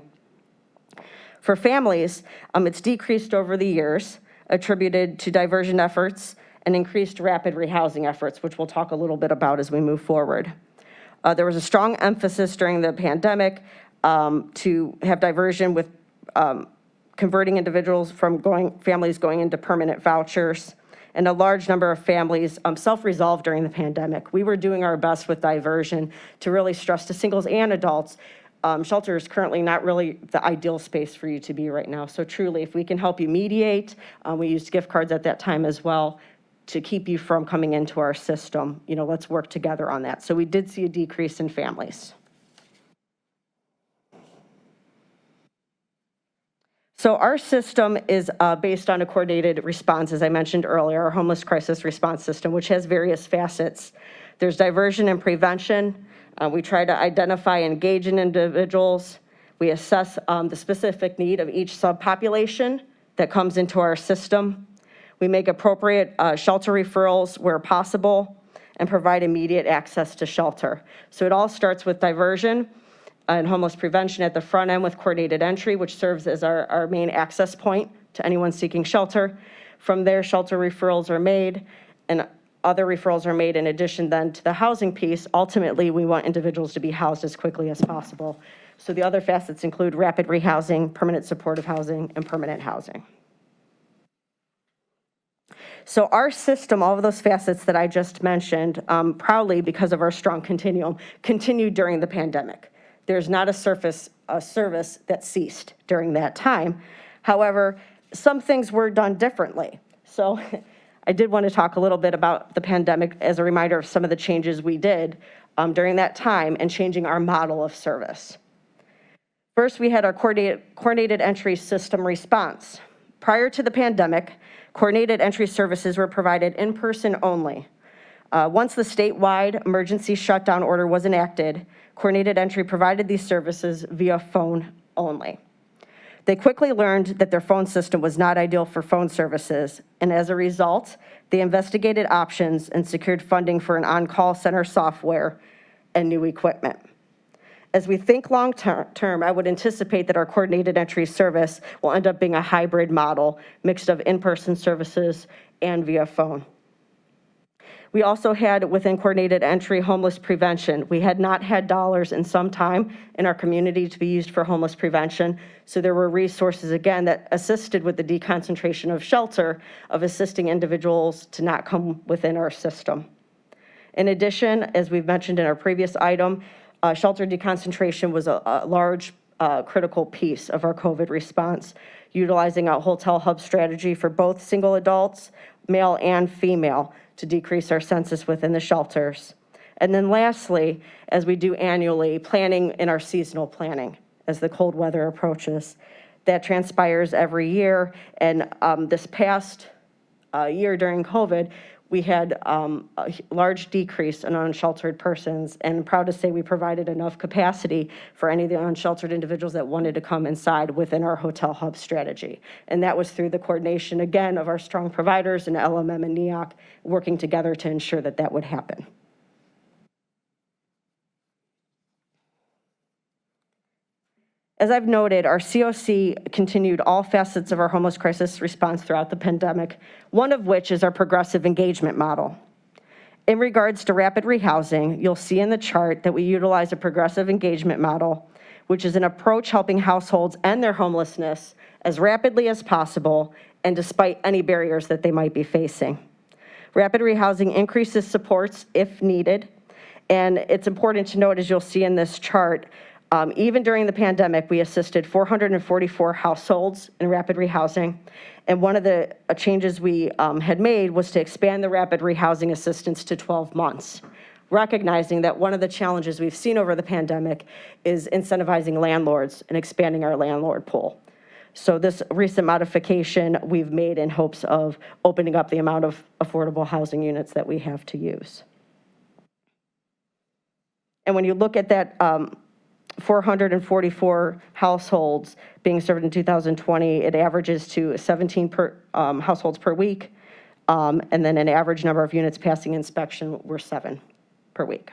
For families, it's decreased over the years, attributed to diversion efforts and increased rapid rehousing efforts, which we'll talk a little bit about as we move forward. There was a strong emphasis during the pandemic to have diversion with converting individuals from families going into permanent vouchers, and a large number of families self-resolved during the pandemic. We were doing our best with diversion to really stress to singles and adults. Shelter is currently not really the ideal space for you to be right now. So truly, if we can help you mediate, we used gift cards at that time as well to keep you from coming into our system. Let's work together on that. So we did see a decrease in families. So our system is based on a coordinated response, as I mentioned earlier, our homeless crisis response system, which has various facets. There's diversion and prevention. We try to identify and engage in individuals. We assess the specific need of each subpopulation that comes into our system. We make appropriate shelter referrals where possible and provide immediate access to shelter. So it all starts with diversion and homeless prevention at the front end with coordinated entry, which serves as our main access point to anyone seeking shelter. From there, shelter referrals are made, and other referrals are made in addition then to the housing piece. Ultimately, we want individuals to be housed as quickly as possible. So the other facets include rapid rehousing, permanent supportive housing, and permanent housing. So our system, all of those facets that I just mentioned, proudly because of our strong continuum, continued during the pandemic. There's not a service that ceased during that time. However, some things were done differently. So I did want to talk a little bit about the pandemic as a reminder of some of the changes we did during that time and changing our model of service. First, we had our coordinated entry system response. Prior to the pandemic, coordinated entry services were provided in person only. Once the statewide emergency shutdown order was enacted, coordinated entry provided these services via phone only. They quickly learned that their phone system was not ideal for phone services, and as a result, they investigated options and secured funding for an on-call center software and new equipment. As we think long-term, I would anticipate that our coordinated entry service will end up being a hybrid model, mixed of in-person services and via phone. We also had within coordinated entry homeless prevention. We had not had dollars in some time in our community to be used for homeless prevention. So there were resources, again, that assisted with the deconcentration of shelter, of assisting individuals to not come within our system. In addition, as we've mentioned in our previous item, shelter deconcentration was a large critical piece of our COVID response, utilizing a hotel hub strategy for both single adults, male and female, to decrease our census within the shelters. And then lastly, as we do annually, planning in our seasonal planning as the cold weather approaches. That transpires every year, and this past year during COVID, we had a large decrease in unsheltered persons, and I'm proud to say we provided enough capacity for any of the unsheltered individuals that wanted to come inside within our hotel hub strategy. And that was through the coordination, again, of our strong providers and LMM and NEOC working together to ensure that that would happen. As I've noted, our COC continued all facets of our homeless crisis response throughout the pandemic, one of which is our progressive engagement model. In regards to rapid rehousing, you'll see in the chart that we utilize a progressive engagement model, which is an approach helping households end their homelessness as rapidly as possible and despite any barriers that they might be facing. Rapid rehousing increases supports if needed, and it's important to note, as you'll see in this chart, even during the pandemic, we assisted 444 households in rapid rehousing. And one of the changes we had made was to expand the rapid rehousing assistance to 12 months, recognizing that one of the challenges we've seen over the pandemic is incentivizing landlords and expanding our landlord pool. So this recent modification we've made in hopes of opening up the amount of affordable housing units that we have to use. And when you look at that 444 households being served in 2020, it averages to 17 households per week, and then an average number of units passing inspection were 7 per week.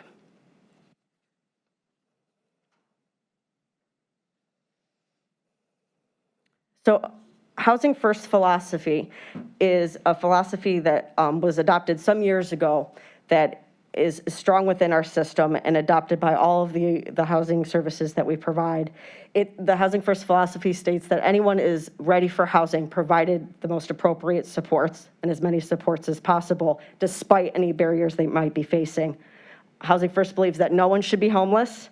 So Housing First philosophy is a philosophy that was adopted some years ago that is strong within our system and adopted by all of the housing services that we provide. The Housing First philosophy states that anyone is ready for housing provided the most appropriate supports and as many supports as possible, despite any barriers they might be facing. Housing First believes that no one should be homeless,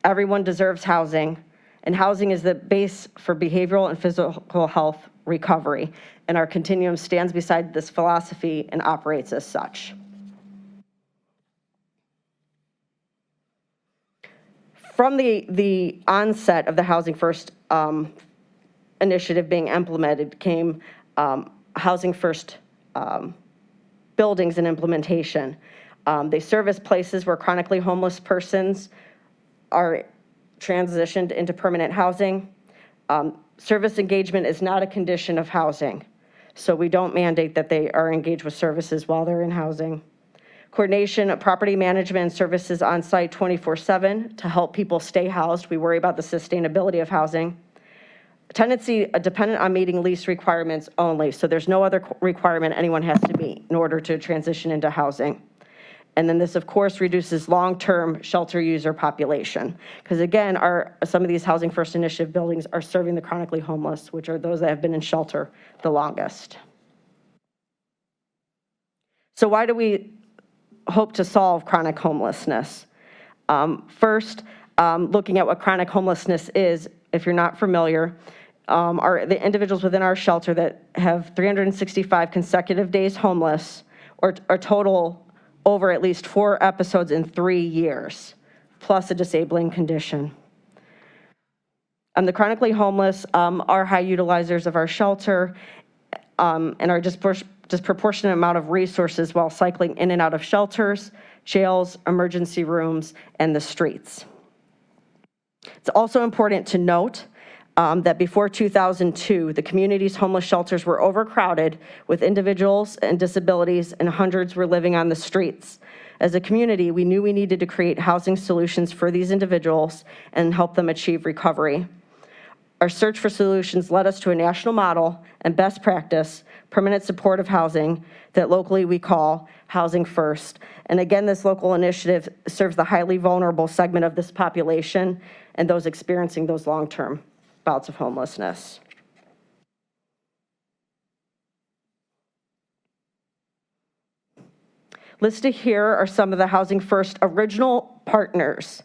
everyone deserves housing, and housing is the base for behavioral and physical health recovery. And our continuum stands beside this philosophy and operates as such. From the onset of the Housing First initiative being implemented came Housing First buildings and implementation. They serve as places where chronically homeless persons are transitioned into permanent housing. Service engagement is not a condition of housing, so we don't mandate that they are engaged with services while they're in housing. Coordination of property management and services on site 24/7 to help people stay housed. We worry about the sustainability of housing. Tenancy dependent on meeting lease requirements only, so there's no other requirement anyone has to meet in order to transition into housing. And then this, of course, reduces long-term shelter user population. Because again, some of these Housing First Initiative buildings are serving the chronically homeless, which are those that have been in shelter the longest. So why do we hope to solve chronic homelessness? First, looking at what chronic homelessness is, if you're not familiar, are the individuals within our shelter that have 365 consecutive days homeless or total over at least 4 episodes in 3 years, plus a disabling condition. The chronically homeless are high utilizers of our shelter and are disproportionate amount of resources while cycling in and out of shelters, jails, emergency rooms, and the streets. It's also important to note that before 2002, the community's homeless shelters were overcrowded with individuals and disabilities, and hundreds were living on the streets. As a community, we knew we needed to create housing solutions for these individuals and help them achieve recovery. Our search for solutions led us to a national model and best practice, permanent supportive housing that locally we call Housing First. And again, this local initiative serves the highly vulnerable segment of this population and those experiencing those long-term bouts of homelessness. Listed here are some of the Housing First original partners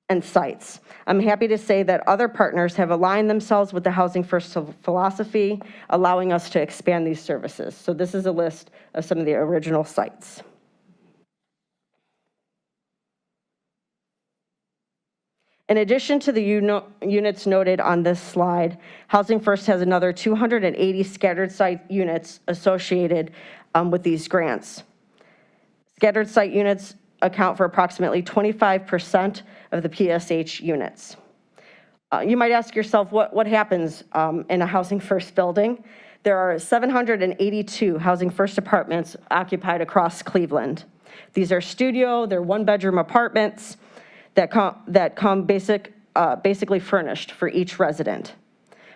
and sites. I'm happy to say that other partners have aligned themselves with the Housing First philosophy, allowing us to expand these services. So this is a list of some of the original sites. In addition to the units noted on this slide, Housing First has another 280 scattered site units associated with these grants. Scattered site units account for approximately 25% of the PSH units. You might ask yourself, what happens in a Housing First building? There are 782 Housing First apartments occupied across Cleveland. They're 1-bedroom apartments that come basic basically furnished for each resident.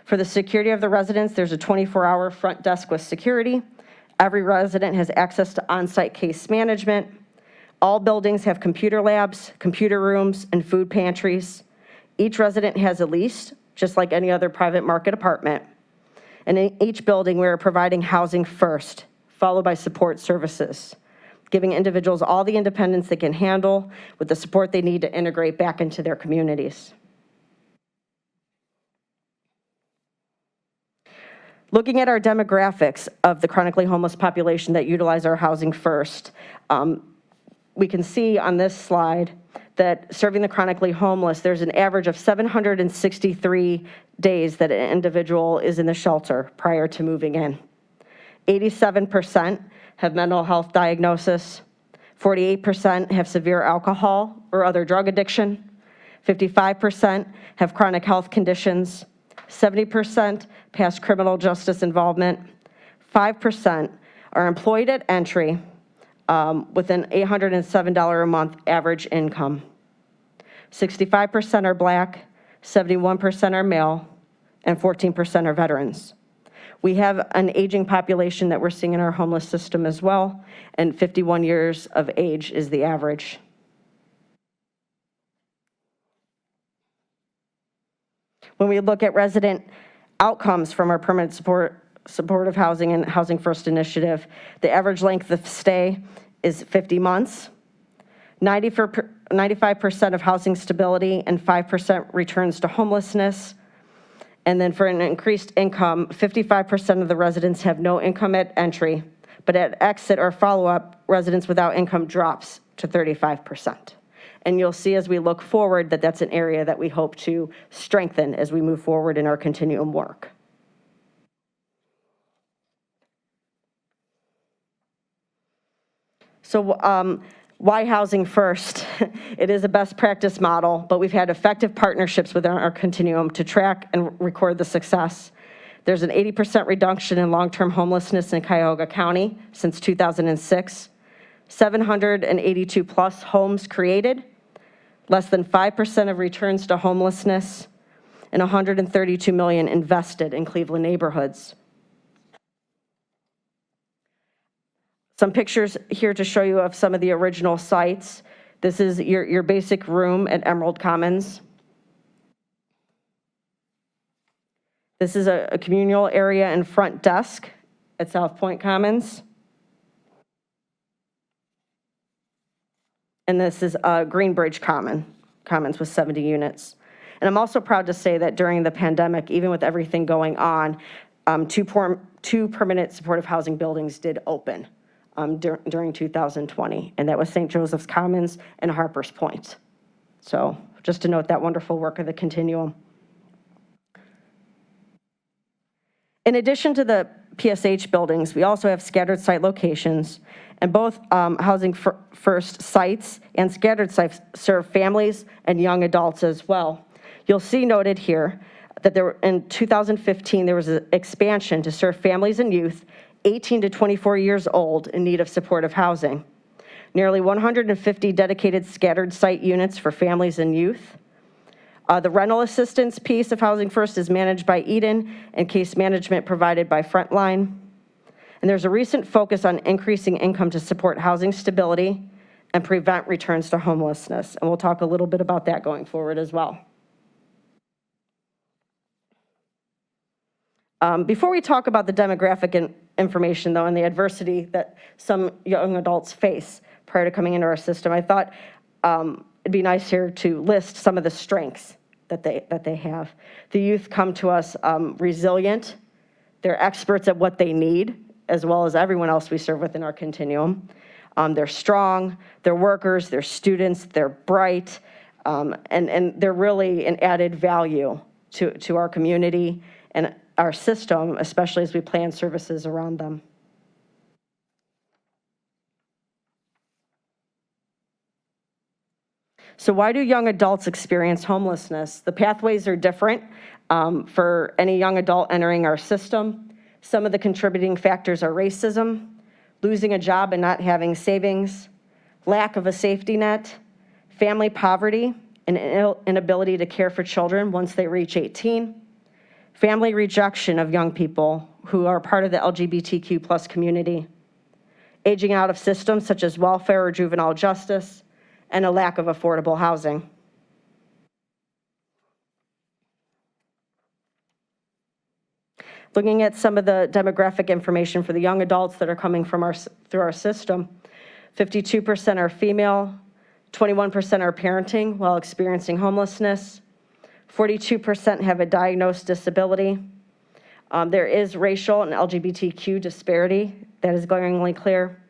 For the security of the residents, there's a 24-hour front desk with security. Every resident has access to on-site case management. All buildings have computer labs, computer rooms, and food pantries. Each resident has a lease, just like any other private market apartment. And in each building, we are providing housing first, followed by support services, giving individuals all the independence they can handle with the support they need to integrate back into their communities. Looking at our demographics of the chronically homeless population that utilize our housing first, we can see on this slide that serving the chronically homeless, there's an average of 763 days that an individual is in the shelter prior to moving in. 87% have mental health diagnosis, 48% have severe alcohol or other drug addiction, 55% have chronic health conditions, 70% past criminal justice involvement, 5% are employed at entry with an $807 a month average income. 65% are Black, 71% are male, and 14% are veterans. We have an aging population that we're seeing in our homeless system as well, and 51 years of age is the average. When we look at resident outcomes from our permanent supportive housing and Housing First initiative, the average length of stay is 50 months. 95% of housing stability and 5% returns to homelessness. And then for an increased income, 55% of the residents have no income at entry, but at exit or follow-up, residents without income drops to 35%. And you'll see as we look forward that that's an area that we hope to strengthen as we move forward in our continuum work. So why Housing First? It is a best practice model, but we've had effective partnerships within our continuum to track and record the success. There's an 80% reduction in long-term homelessness in Cuyahoga County since 2006. 782 plus homes created, less than 5% of returns to homelessness, and $132 million invested in Cleveland neighborhoods. Some pictures here to show you of some of the original sites. This is your basic room at Emerald Commons. This is a communal area and front desk at South Point Commons. And this is Greenbridge Commons with 70 units. And I'm also proud to say that during the pandemic, even with everything going on, two permanent supportive housing buildings did open during 2020, and that was St. Joseph's Commons and Harper's Point. So just to note that wonderful work of the continuum. In addition to the PSH buildings, we also have scattered site locations, and both Housing First sites and scattered sites serve families and young adults as well. You'll see noted here that in 2015, there was an expansion to serve families and youth 18 to 24 years old in need of supportive housing. Nearly 150 dedicated scattered site units for families and youth. The rental assistance piece of Housing First is managed by Eden and case management provided by Frontline. And there's a recent focus on increasing income to support housing stability and prevent returns to homelessness. And we'll talk a little bit about that going forward as well. Before we talk about the demographic information, though, and the adversity that some young adults face prior to coming into our system, I thought it'd be nice here to list some of the strengths that they have. The youth come to us resilient. They're experts at what they need, as well as everyone else we serve within our continuum. They're strong, they're workers, they're students, they're bright, and they're really an added value to our community and our system, especially as we plan services around them. So why do young adults experience homelessness? The pathways are different for any young adult entering our system. Some of the contributing factors are racism, losing a job and not having savings, lack of a safety net, family poverty, an inability to care for children once they reach 18, family rejection of young people who are part of the LGBTQ plus community, aging out of systems such as welfare or juvenile justice, and a lack of affordable housing. Looking at some of the demographic information for the young adults that are coming from through our system, 52% are female, 21% are parenting while experiencing homelessness, 42% have a diagnosed disability. There is racial and LGBTQ disparity that is glaringly clear.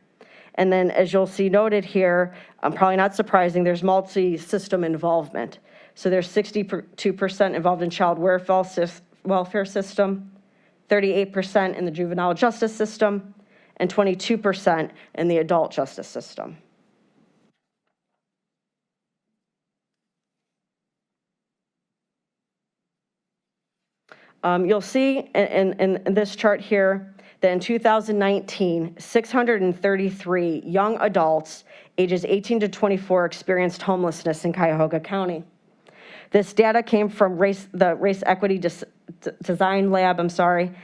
And then, as you'll see noted here, probably not surprising, there's multi-system involvement. So there's 62% involved in child welfare system, 38% in the juvenile justice system, and 22% in the adult justice system. You'll see in this chart here that in 2019, 633 young adults ages 18 to 24 experienced homelessness in Cuyahoga County. This data came from the Race Equity Design Lab, and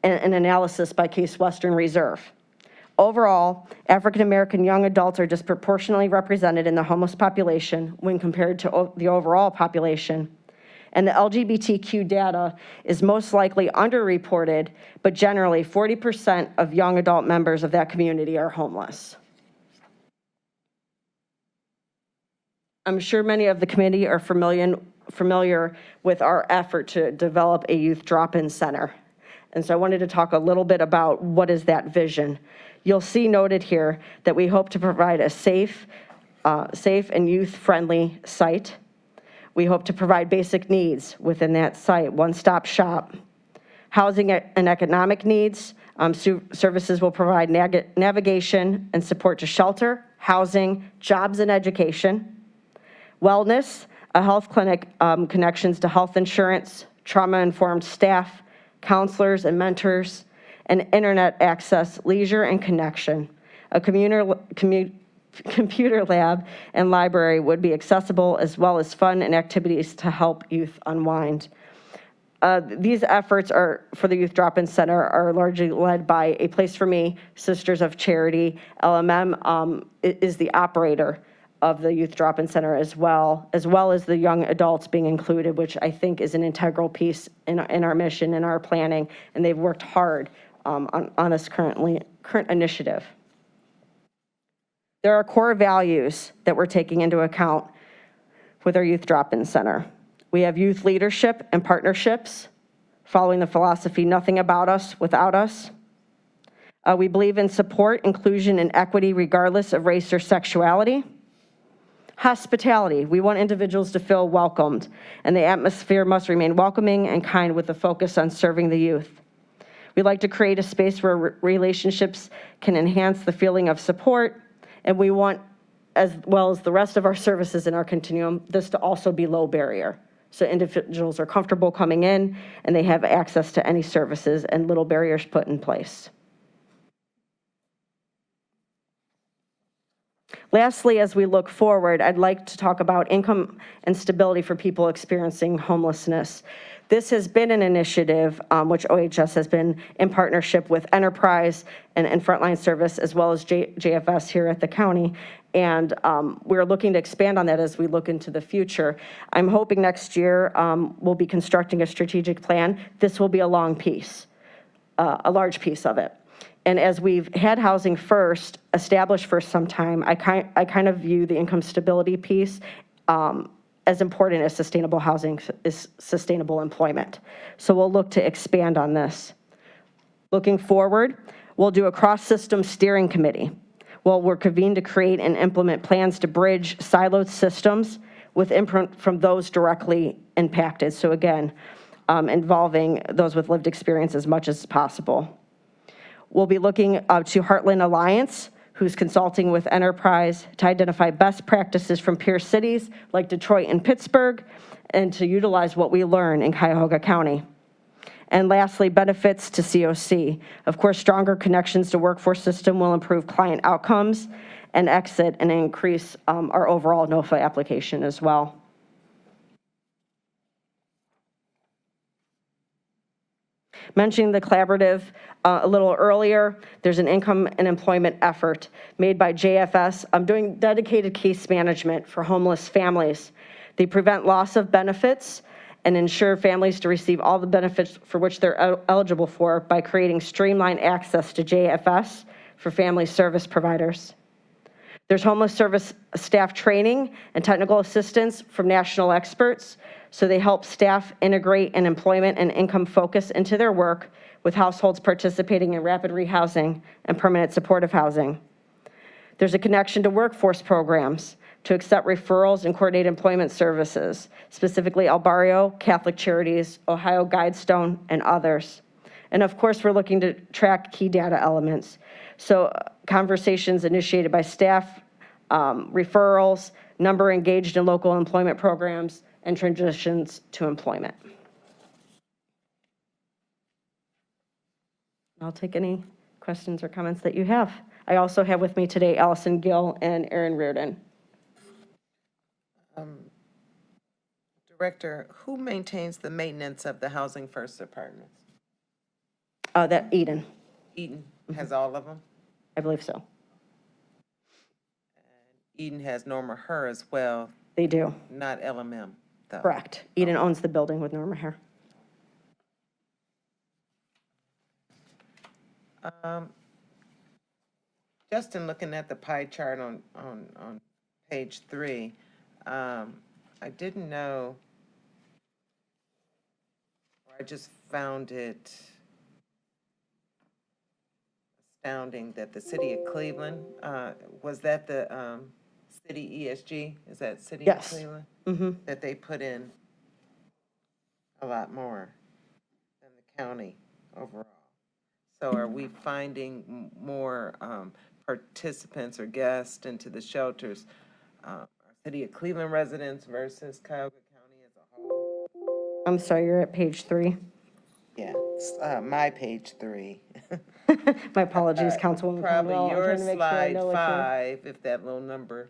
an analysis by Case Western Reserve. Overall, African-American young adults are disproportionately represented in the homeless population when compared to the overall population. And the LGBTQ data is most likely underreported, but generally 40% of young adult members of that community are homeless. I'm sure many of the committee are familiar with our effort to develop a youth drop-in center. And so I wanted to talk a little bit about what is that vision. You'll see noted here that we hope to provide a safe and youth-friendly site. We hope to provide basic needs within that site, one-stop shop. Housing and economic needs, services will provide navigation and support to shelter, housing, jobs and education. Wellness, a health clinic, connections to health insurance, trauma-informed staff, counselors and mentors, and internet access, leisure and connection. A computer lab and library would be accessible, as well as fun and activities to help youth unwind. These efforts for the Youth Drop-In Center are largely led by A Place for Me, Sisters of Charity. LMM is the operator of the Youth Drop-In Center as well as the young adults being included, which I think is an integral piece in our mission and our planning, and they've worked hard on this current initiative. There are core values that we're taking into account with our Youth Drop-In Center. We have youth leadership and partnerships, following the philosophy, nothing about us without us. We believe in support, inclusion, and equity regardless of race or sexuality. Hospitality, we want individuals to feel welcomed, and the atmosphere must remain welcoming and kind with a focus on serving the youth. We like to create a space where relationships can enhance the feeling of support, and we want, as well as the rest of our services in our continuum, this to also be low barrier. So individuals are comfortable coming in and they have access to any services and little barriers put in place. Lastly, as we look forward, I'd like to talk about income and stability for people experiencing homelessness. This has been an initiative which OHS has been in partnership with Enterprise and Frontline Service, as well as Cjfs here at the county. And we're looking to expand on that as we look into the future. I'm hoping next year we'll be constructing a strategic plan. This will be a long piece, a large piece of it. And as we've had housing first, established for some time, I kind of view the income stability piece as important as sustainable housing is sustainable employment. So we'll look to expand on this. Looking forward, we'll do a cross-system steering committee. We're convened to create and implement plans to bridge siloed systems with input from those directly impacted. So again, involving those with lived experience as much as possible. We'll be looking to Heartland Alliance, who's consulting with Enterprise to identify best practices from peer cities like Detroit and Pittsburgh, and to utilize what we learn in Cuyahoga County. And lastly, benefits to COC. Of course, stronger connections to workforce system will improve client outcomes and exit and increase our overall NOFA application as well. Mentioning the collaborative a little earlier, there's an income and employment effort made by Cjfs. I'm doing dedicated case management for homeless families. They prevent loss of benefits and ensure families to receive all the benefits for which they're eligible for by creating streamlined access to Cjfs for family service providers. There's homeless service staff training and technical assistance from national experts, so they help staff integrate an employment and income focus into their work with households participating in rapid rehousing and permanent supportive housing. There's a connection to workforce programs to accept referrals and coordinate employment services, specifically El Barrio, Catholic Charities, Ohio Guidestone, and others. And of course, we're looking to track key data elements. So conversations initiated by staff, referrals, number engaged in local employment programs, and transitions to employment. I'll take any questions or comments that you have. I also have with me today Allison Gill and Erin Reardon. Director, who maintains the maintenance of the Housing First apartments? That Eden, Eden has all of them? I believe so. Eden has Norma Her as well, They do, not LMM, though. correct. Eden owns the building with Norma Hare. Justin, looking at the pie chart on page 3, I didn't know, or I just found it astounding that the city of Cleveland, was that the city ESG? Is that city of Yes. Cleveland? Mm-hmm. That they put in a lot more than the county overall. So are we finding more participants or guests into the shelters? Are city of Cleveland residents versus Cuyahoga County as a whole? I'm sorry, you're at page 3. Yeah, my page 3. My apologies, Councilwoman Probably Conwell. I'm your trying to make sure I slide know what you're- 5, if that little number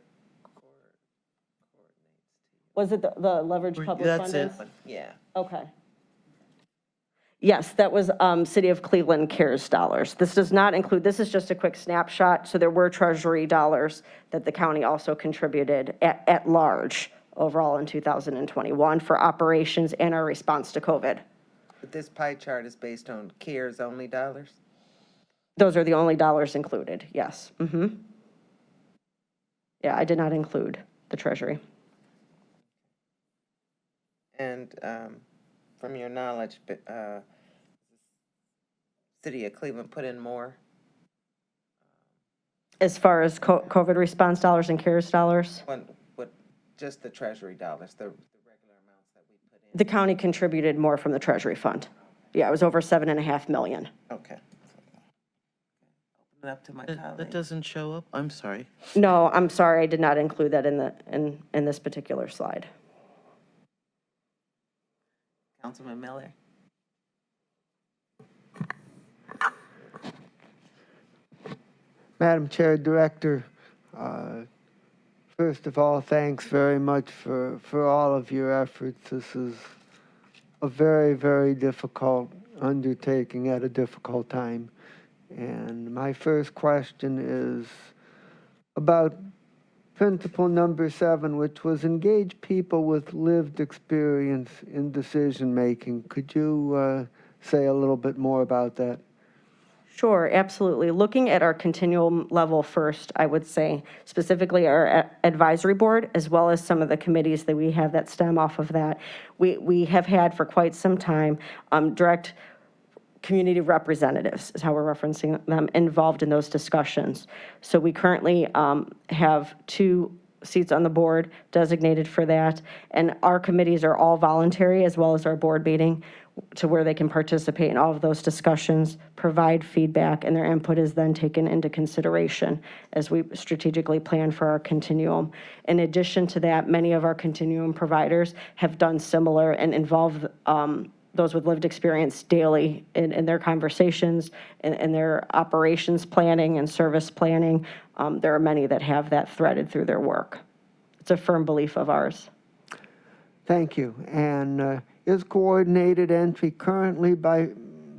Was it the leverage public That's funding? it. yeah. Okay. Yes, that was City of Cleveland CARES dollars. This does not include, this is just a quick snapshot, so there were Treasury dollars that the county also contributed at large overall in 2021 for operations and our response to COVID. But this pie chart is based on CARES only dollars? Those are the only dollars included, yes. Mm-hmm. Yeah, I did not include the Treasury. And from your knowledge, City of Cleveland put in more? As far as COVID response dollars and CARES dollars? What, just the Treasury dollars, the regular amounts that we put in? The county contributed more from the Treasury fund. Yeah, it was over $7.5 million. Okay. Open it up to my That colleague. doesn't show up? I'm sorry. No, I'm sorry, I did not include that in this particular slide. Councilman Miller? Madam Chair, Director, first of all, thanks very much for all of your efforts. This is a very, very difficult undertaking at a difficult time. And my first question is about principle number 7, which was engage people with lived experience in decision-making. Could you say a little bit more about that? Sure, absolutely. Looking at our continuum level first, I would say, specifically our advisory board, as well as some of the committees that we have that stem off of that. We have had for quite some time direct community representatives, is how we're referencing them, involved in those discussions. So we currently have 2 seats on the board designated for that, and our committees are all voluntary, as well as our board meeting, to where they can participate in all of those discussions, provide feedback, and their input is then taken into consideration as we strategically plan for our continuum. In addition to that, many of our continuum providers have done similar and involve those with lived experience daily in their conversations, in their operations planning and service planning. There are many that have that threaded through their work. It's a firm belief of ours. Thank you. And is coordinated entry currently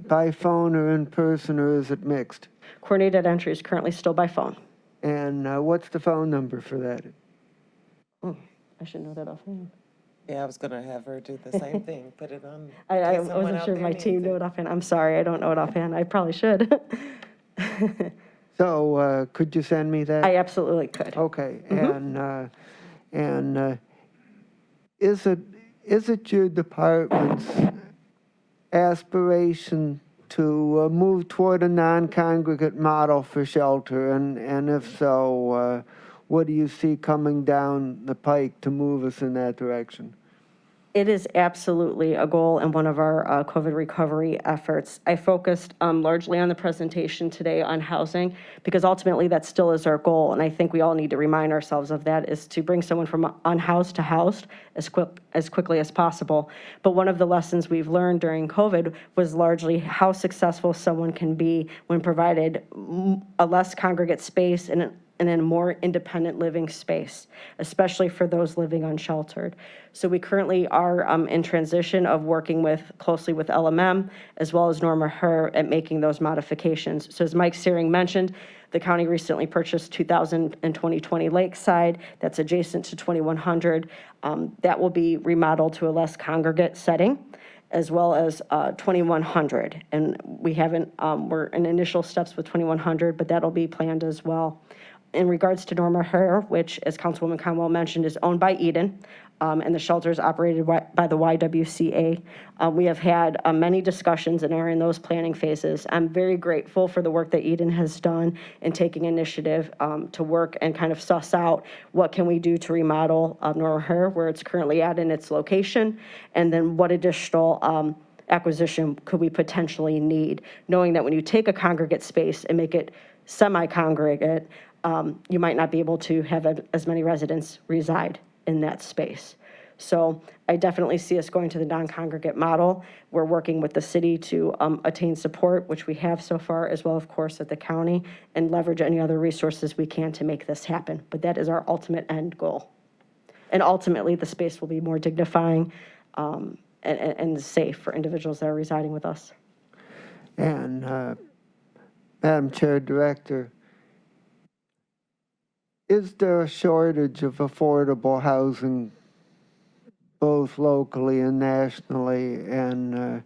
by phone or in person, or is it mixed? Coordinated entry is currently still by phone. And what's the phone number for that? I should know that offhand. Yeah, I was gonna have her do the same thing, put it on. I in case someone wasn't out sure if there my team needs knew it offhand. I'm sorry, I don't know it offhand. I probably should. So could you send me that? I absolutely could. Okay, and is it your department's aspiration to move toward a non-congregate model for shelter? And if so, what do you see coming down the pike to move us in that direction? It is absolutely a goal in one of our COVID recovery efforts. I focused largely on the presentation today on housing because ultimately that still is our goal. And I think we all need to remind ourselves of that, is to bring someone from unhoused to housed as quickly as possible. But one of the lessons we've learned during COVID was largely how successful someone can be when provided a less congregate space and in a more independent living space, especially for those living unsheltered. So we currently are in transition of working closely with LMM as well as Norma Herr at making those modifications. So as Mike Searing mentioned, the county recently purchased 2000 and 2020 Lakeside that's adjacent to 2100. That will be remodeled to a less congregate setting, as well as 2100. And we haven't, we're in initial steps with 2100, but that'll be planned as well. In regards to Norma Herr, which, as Councilwoman Conwell mentioned, is owned by Eden, and the shelter is operated by the YWCA. We have had many discussions and are in those planning phases. I'm very grateful for the work that Eden has done in taking initiative to work and kind of suss out what can we do to remodel Norma Herr, where it's currently at in its location, and then what additional acquisition could we potentially need, knowing that when you take a congregate space and make it semi-congregate, you might not be able to have as many residents reside in that space. So I definitely see us going to the non-congregate model. We're working with the city to attain support, which we have so far, as well, of course, at the county, and leverage any other resources we can to make this happen. But that is our ultimate end goal. And ultimately, the space will be more dignifying and safe for individuals that are residing with us. And Madam Chair, Director, is there a shortage of affordable housing both locally and nationally? And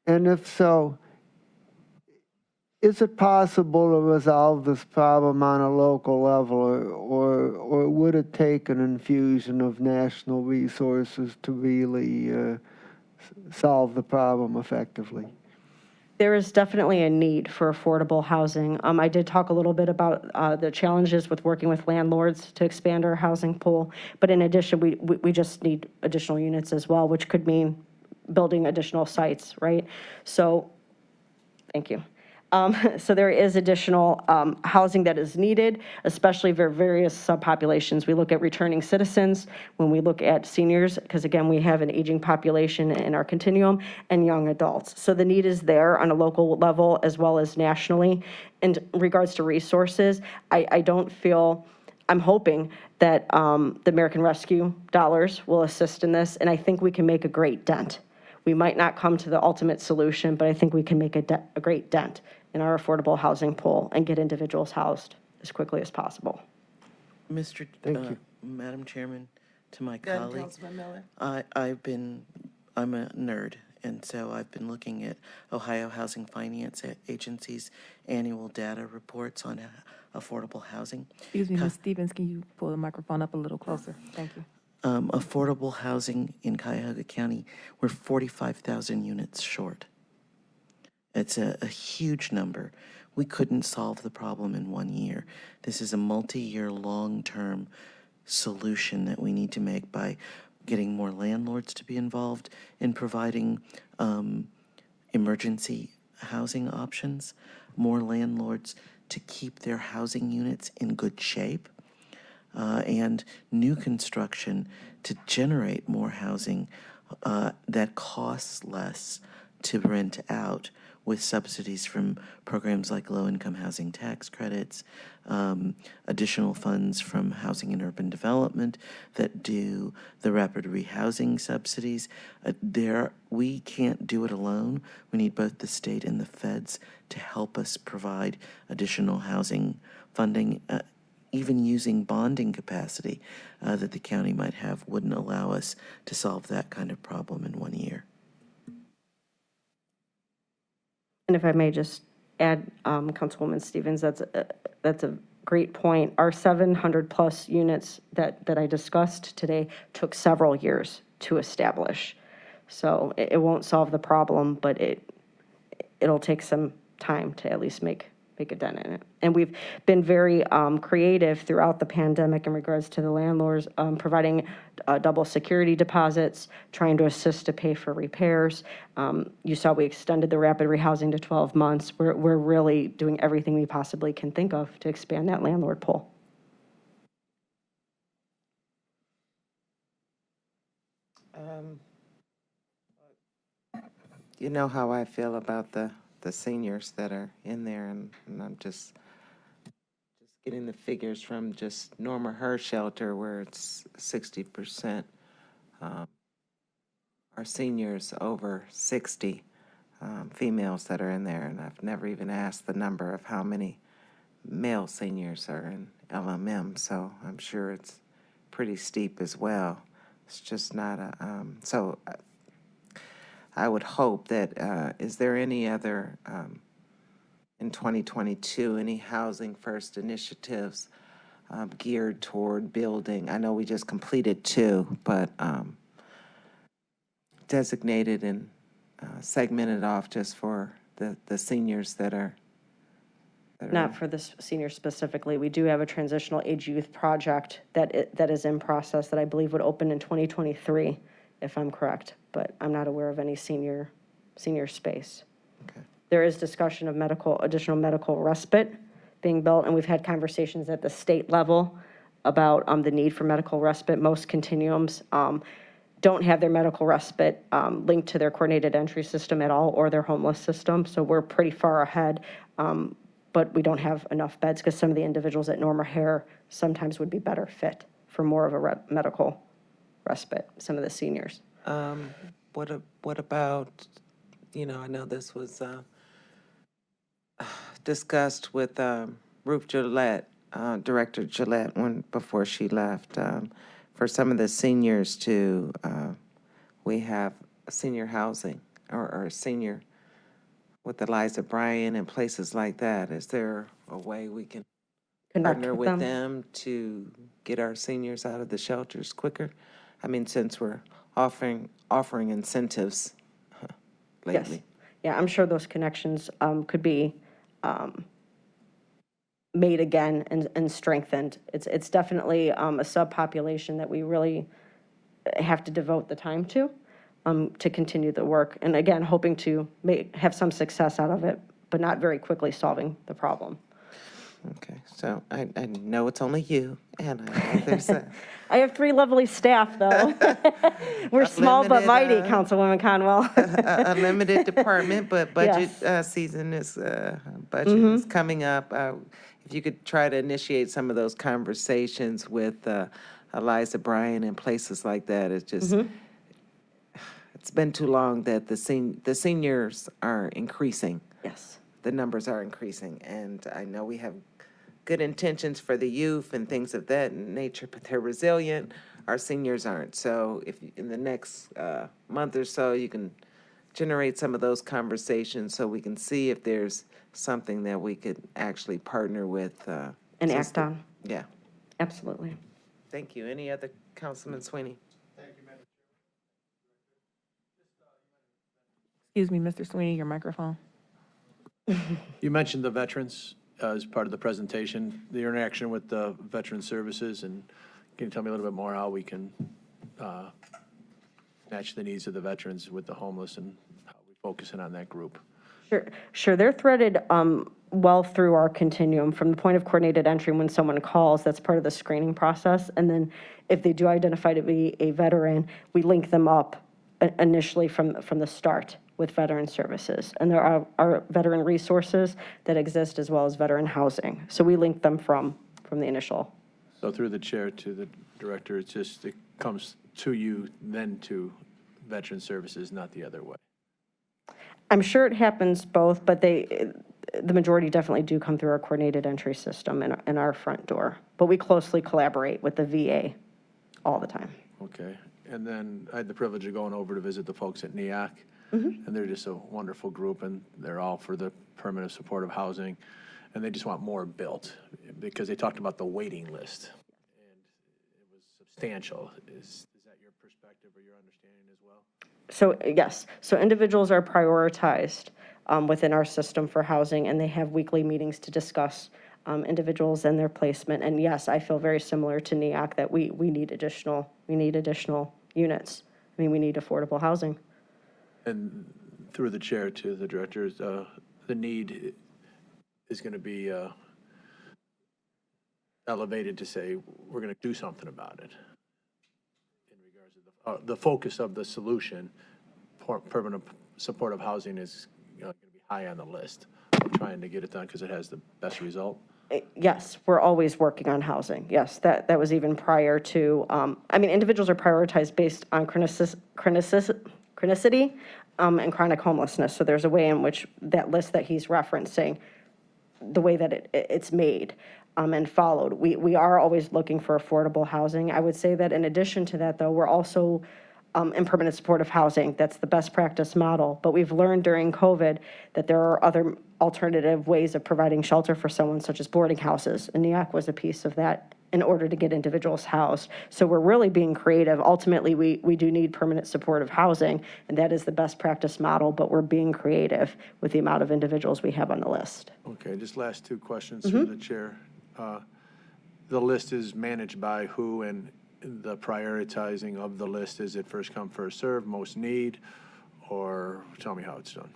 if so, is it possible to resolve this problem on a local level, or would it take an infusion of national resources to really solve the problem effectively? There is definitely a need for affordable housing. I did talk a little bit about the challenges with working with landlords to expand our housing pool, but in addition, we just need additional units as well, which could mean building additional sites, right? So, thank you. So there is additional housing that is needed, especially for various subpopulations. We look at returning citizens, when we look at seniors, because again, we have an aging population in our continuum, and young adults. So the need is there on a local level as well as nationally. In regards to resources, I don't feel, I'm hoping that the American Rescue dollars will assist in this, and I think we can make a great dent. We might not come to the ultimate solution, but I think we can make a great dent in our affordable housing pool and get individuals housed as quickly as possible. Mr. Thank you. Madam Chairman, to my Go ahead, colleague, Councilman Miller. I'm a nerd, and so I've been looking at Ohio Housing Finance Agency's annual data reports on affordable housing. Excuse me, Ms. Stevens, can you pull the microphone up a little closer? Thank you. Affordable housing in Cuyahoga County, we're 45,000 units short. It's a huge number. We couldn't solve the problem in 1 year. This is a multi-year, long-term solution that we need to make by getting more landlords to be involved in providing emergency housing options, more landlords to keep their housing units in good shape, and new construction to generate more housing that costs less to rent out, with subsidies from programs like low-income housing tax credits, additional funds from Housing and Urban Development that do the rapid rehousing subsidies. We can't do it alone. We need both the state and the feds to help us provide additional housing funding. Even using bonding capacity that the county might have wouldn't allow us to solve that kind of problem in 1 year. And if I may just add, Councilwoman Stevens, that's a great point. Our 700+ units that I discussed today took several years to establish. So it won't solve the problem, but it'll take some time to at least make a dent in it. And we've been very creative throughout the pandemic in regards to the landlords, providing double security deposits, trying to assist to pay for repairs. You saw we extended the rapid rehousing to 12 months. We're really doing everything we possibly can think of to expand that landlord pool. You know how I feel about the seniors that are in there, and I'm just getting the figures from just Norma Her shelter, where it's 60% are seniors over 60 females that are in there, and I've never even asked the number of how many male seniors are in LMM, so I'm sure it's pretty steep as well. It's just not a, so I would hope that, is there any other, in 2022, any Housing First initiatives geared toward building? I know we just completed 2, but designated and segmented off just for the seniors that are Not for the seniors specifically. We do have a transitional age youth project that is in process that I believe would open in 2023, if I'm correct, but I'm not aware of any senior space. Okay. There is discussion of additional medical respite being built, and we've had conversations at the state level about the need for medical respite. Most continuums don't have their medical respite linked to their coordinated entry system at all, or their homeless system, so we're pretty far ahead. But we don't have enough beds because some of the individuals at Norma Hare sometimes would be better fit for more of a medical respite, some of the seniors. What about, I know this was discussed with Ruth Gillette, Director Gillette, before she left, for some of the seniors to, we have senior housing or senior with Eliza Bryan and places like that. Is there a way we can partner with them to get our seniors out of the shelters quicker? I mean, since we're offering incentives lately. Yes. Yeah, I'm sure those connections could be made again and strengthened. It's definitely a subpopulation that we really have to devote the time to continue the work. And again, hoping to have some success out of it, but not very quickly solving the problem. Okay, so I know it's only you, and I know there's I have 3 lovely staff, though. We're small but mighty, Councilwoman Conwell. A limited department, but budget season is is coming up. If you could try to initiate some of those conversations with Eliza Bryan and places like that, it's just it's been too long that the seniors are increasing. Yes, the numbers are increasing, and I know we have good intentions for the youth and things of that nature, but they're resilient. Our seniors aren't. So if in the next month or so, you can generate some of those conversations so we can see if there's something that we could actually partner with. And act on. Yeah. Absolutely. Thank you. Any other, Councilman Sweeney? Excuse me, Mr. Sweeney, your microphone. You mentioned the veterans as part of the presentation, the interaction with the veteran services, and can you tell me a little bit more how we can match the needs of the veterans with the homeless and how we focus in on that group? Sure. They're threaded well through our continuum from the point of coordinated entry when someone calls. That's part of the screening process. And then if they do identify to be a veteran, we link them up initially from the start with veteran services. And there are veteran resources that exist as well as veteran housing. So we link them from the initial. So through the chair to the director, it comes to you, then to veteran services, not the other way. I'm sure it happens both, but the majority definitely do come through our coordinated entry system and our front door. But we closely collaborate with the VA all the time. Okay. And then I had the privilege of going over to visit the folks at NEAC, and they're just a wonderful group, and they're all for the permanent supportive housing, and they just want more built because they talked about the waiting list, and it was substantial. Is that your perspective or your understanding as well? So yes, so individuals are prioritized within our system for housing, and they have weekly meetings to discuss individuals and their placement. And yes, I feel very similar to NEAC that we need additional units. I mean, we need affordable housing. And through the chair to the directors, the need is going to be elevated to say we're going to do something about it. In regards to the focus of the solution, permanent supportive housing is going to be high on the list. We're trying to get it done because it has the best result. Yes, we're always working on housing. Yes, that was even prior to, I mean, individuals are prioritized based on chronicity and chronic homelessness. So there's a way in which that list that he's referencing, the way that it's made and followed. We are always looking for affordable housing. I would say that in addition to that, though, we're also in permanent supportive housing. That's the best practice model. But we've learned during COVID that there are other alternative ways of providing shelter for someone, such as boarding houses. And NEAC was a piece of that in order to get individuals housed. So we're really being creative. Ultimately, we do need permanent supportive housing, and that is the best practice model, but we're being creative with the amount of individuals we have on the list. Okay, just last two questions through the chair. The list is managed by who, and the prioritizing of the list, is it first come, first serve, most need, or tell me how it's done?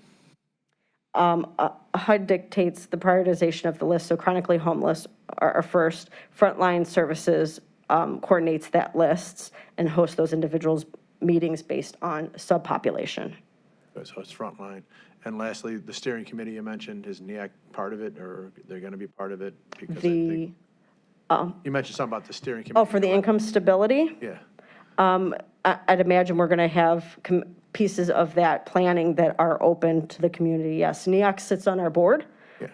HUD dictates the prioritization of the list. So chronically homeless are first. Frontline services coordinates that lists and hosts those individuals' meetings based on subpopulation. So it's frontline. And lastly, the steering committee you mentioned, is NEAC part of it, or they're going to be part of it? Because you mentioned something about the steering committee. Oh, for the income stability? Yeah. I'd imagine we're going to have pieces of that planning that are open to the community. Yes, NEAC sits on our board,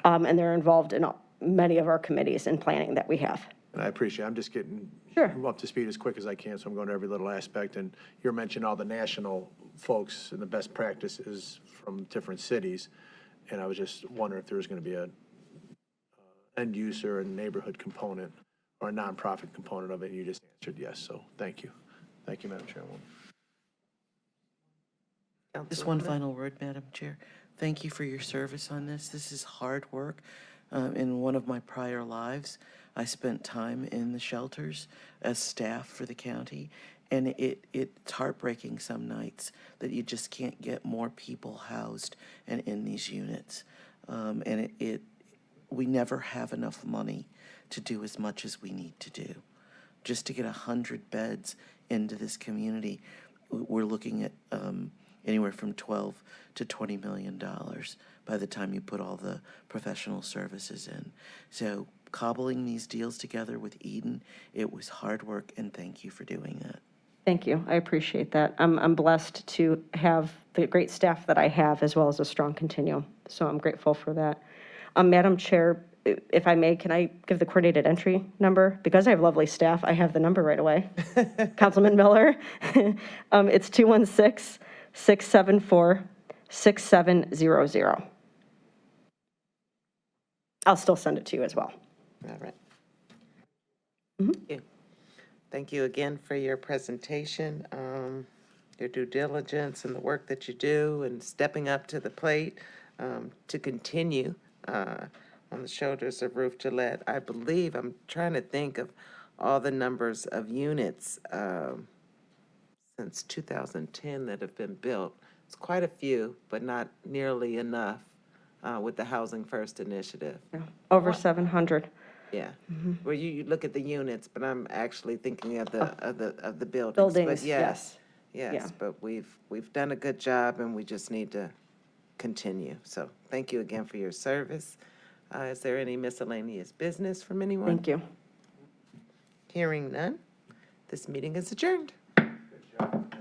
and they're involved in many of our committees and planning that we have. And I appreciate it. I'm just getting up to speed as quick as I can, so I'm going to every little aspect. And you're mentioning all the national folks and the best practices from different cities. And I was just wondering if there was going to be a end user and neighborhood component or a nonprofit component of it. And you just answered yes. So thank you. Thank you, Madam Chairwoman. Just one final word, Madam Chair. Thank you for your service on this. This is hard work. In one of my prior lives, I spent time in the shelters as staff for the county, and it's heartbreaking some nights that you just can't get more people housed and in these units. And we never have enough money to do as much as we need to do. Just to get 100 beds into this community, we're looking at anywhere from $12 to $20 million by the time you put all the professional services in. So cobbling these deals together with Eden, it was hard work, and thank you for doing that. Thank you. I appreciate that. I'm blessed to have the great staff that I have, as well as a strong continuum. So I'm grateful for that. Madam Chair, if I may, can I give the coordinated entry number? Because I have lovely staff, I have the number right away. Councilman Miller. It's 216-674-6700. I'll still send it to you as well. All right. Thank you. Thank you again for your presentation, your due diligence and the work that you do and stepping up to the plate to continue on the shoulders of Ruth Gillette. I believe, I'm trying to think of all the numbers of units since 2010 that have been built. It's quite a few, but not nearly enough with the Housing First initiative. Yeah. Over 700. Yeah. Mm-hmm. Well, you look at the units, but I'm actually thinking of the buildings. Buildings, but yes. yes, Yeah. but we've done a good job and we just need to continue. So thank you again for your service. Is there any miscellaneous business from anyone? Thank you. Hearing none, this meeting is adjourned. Good job.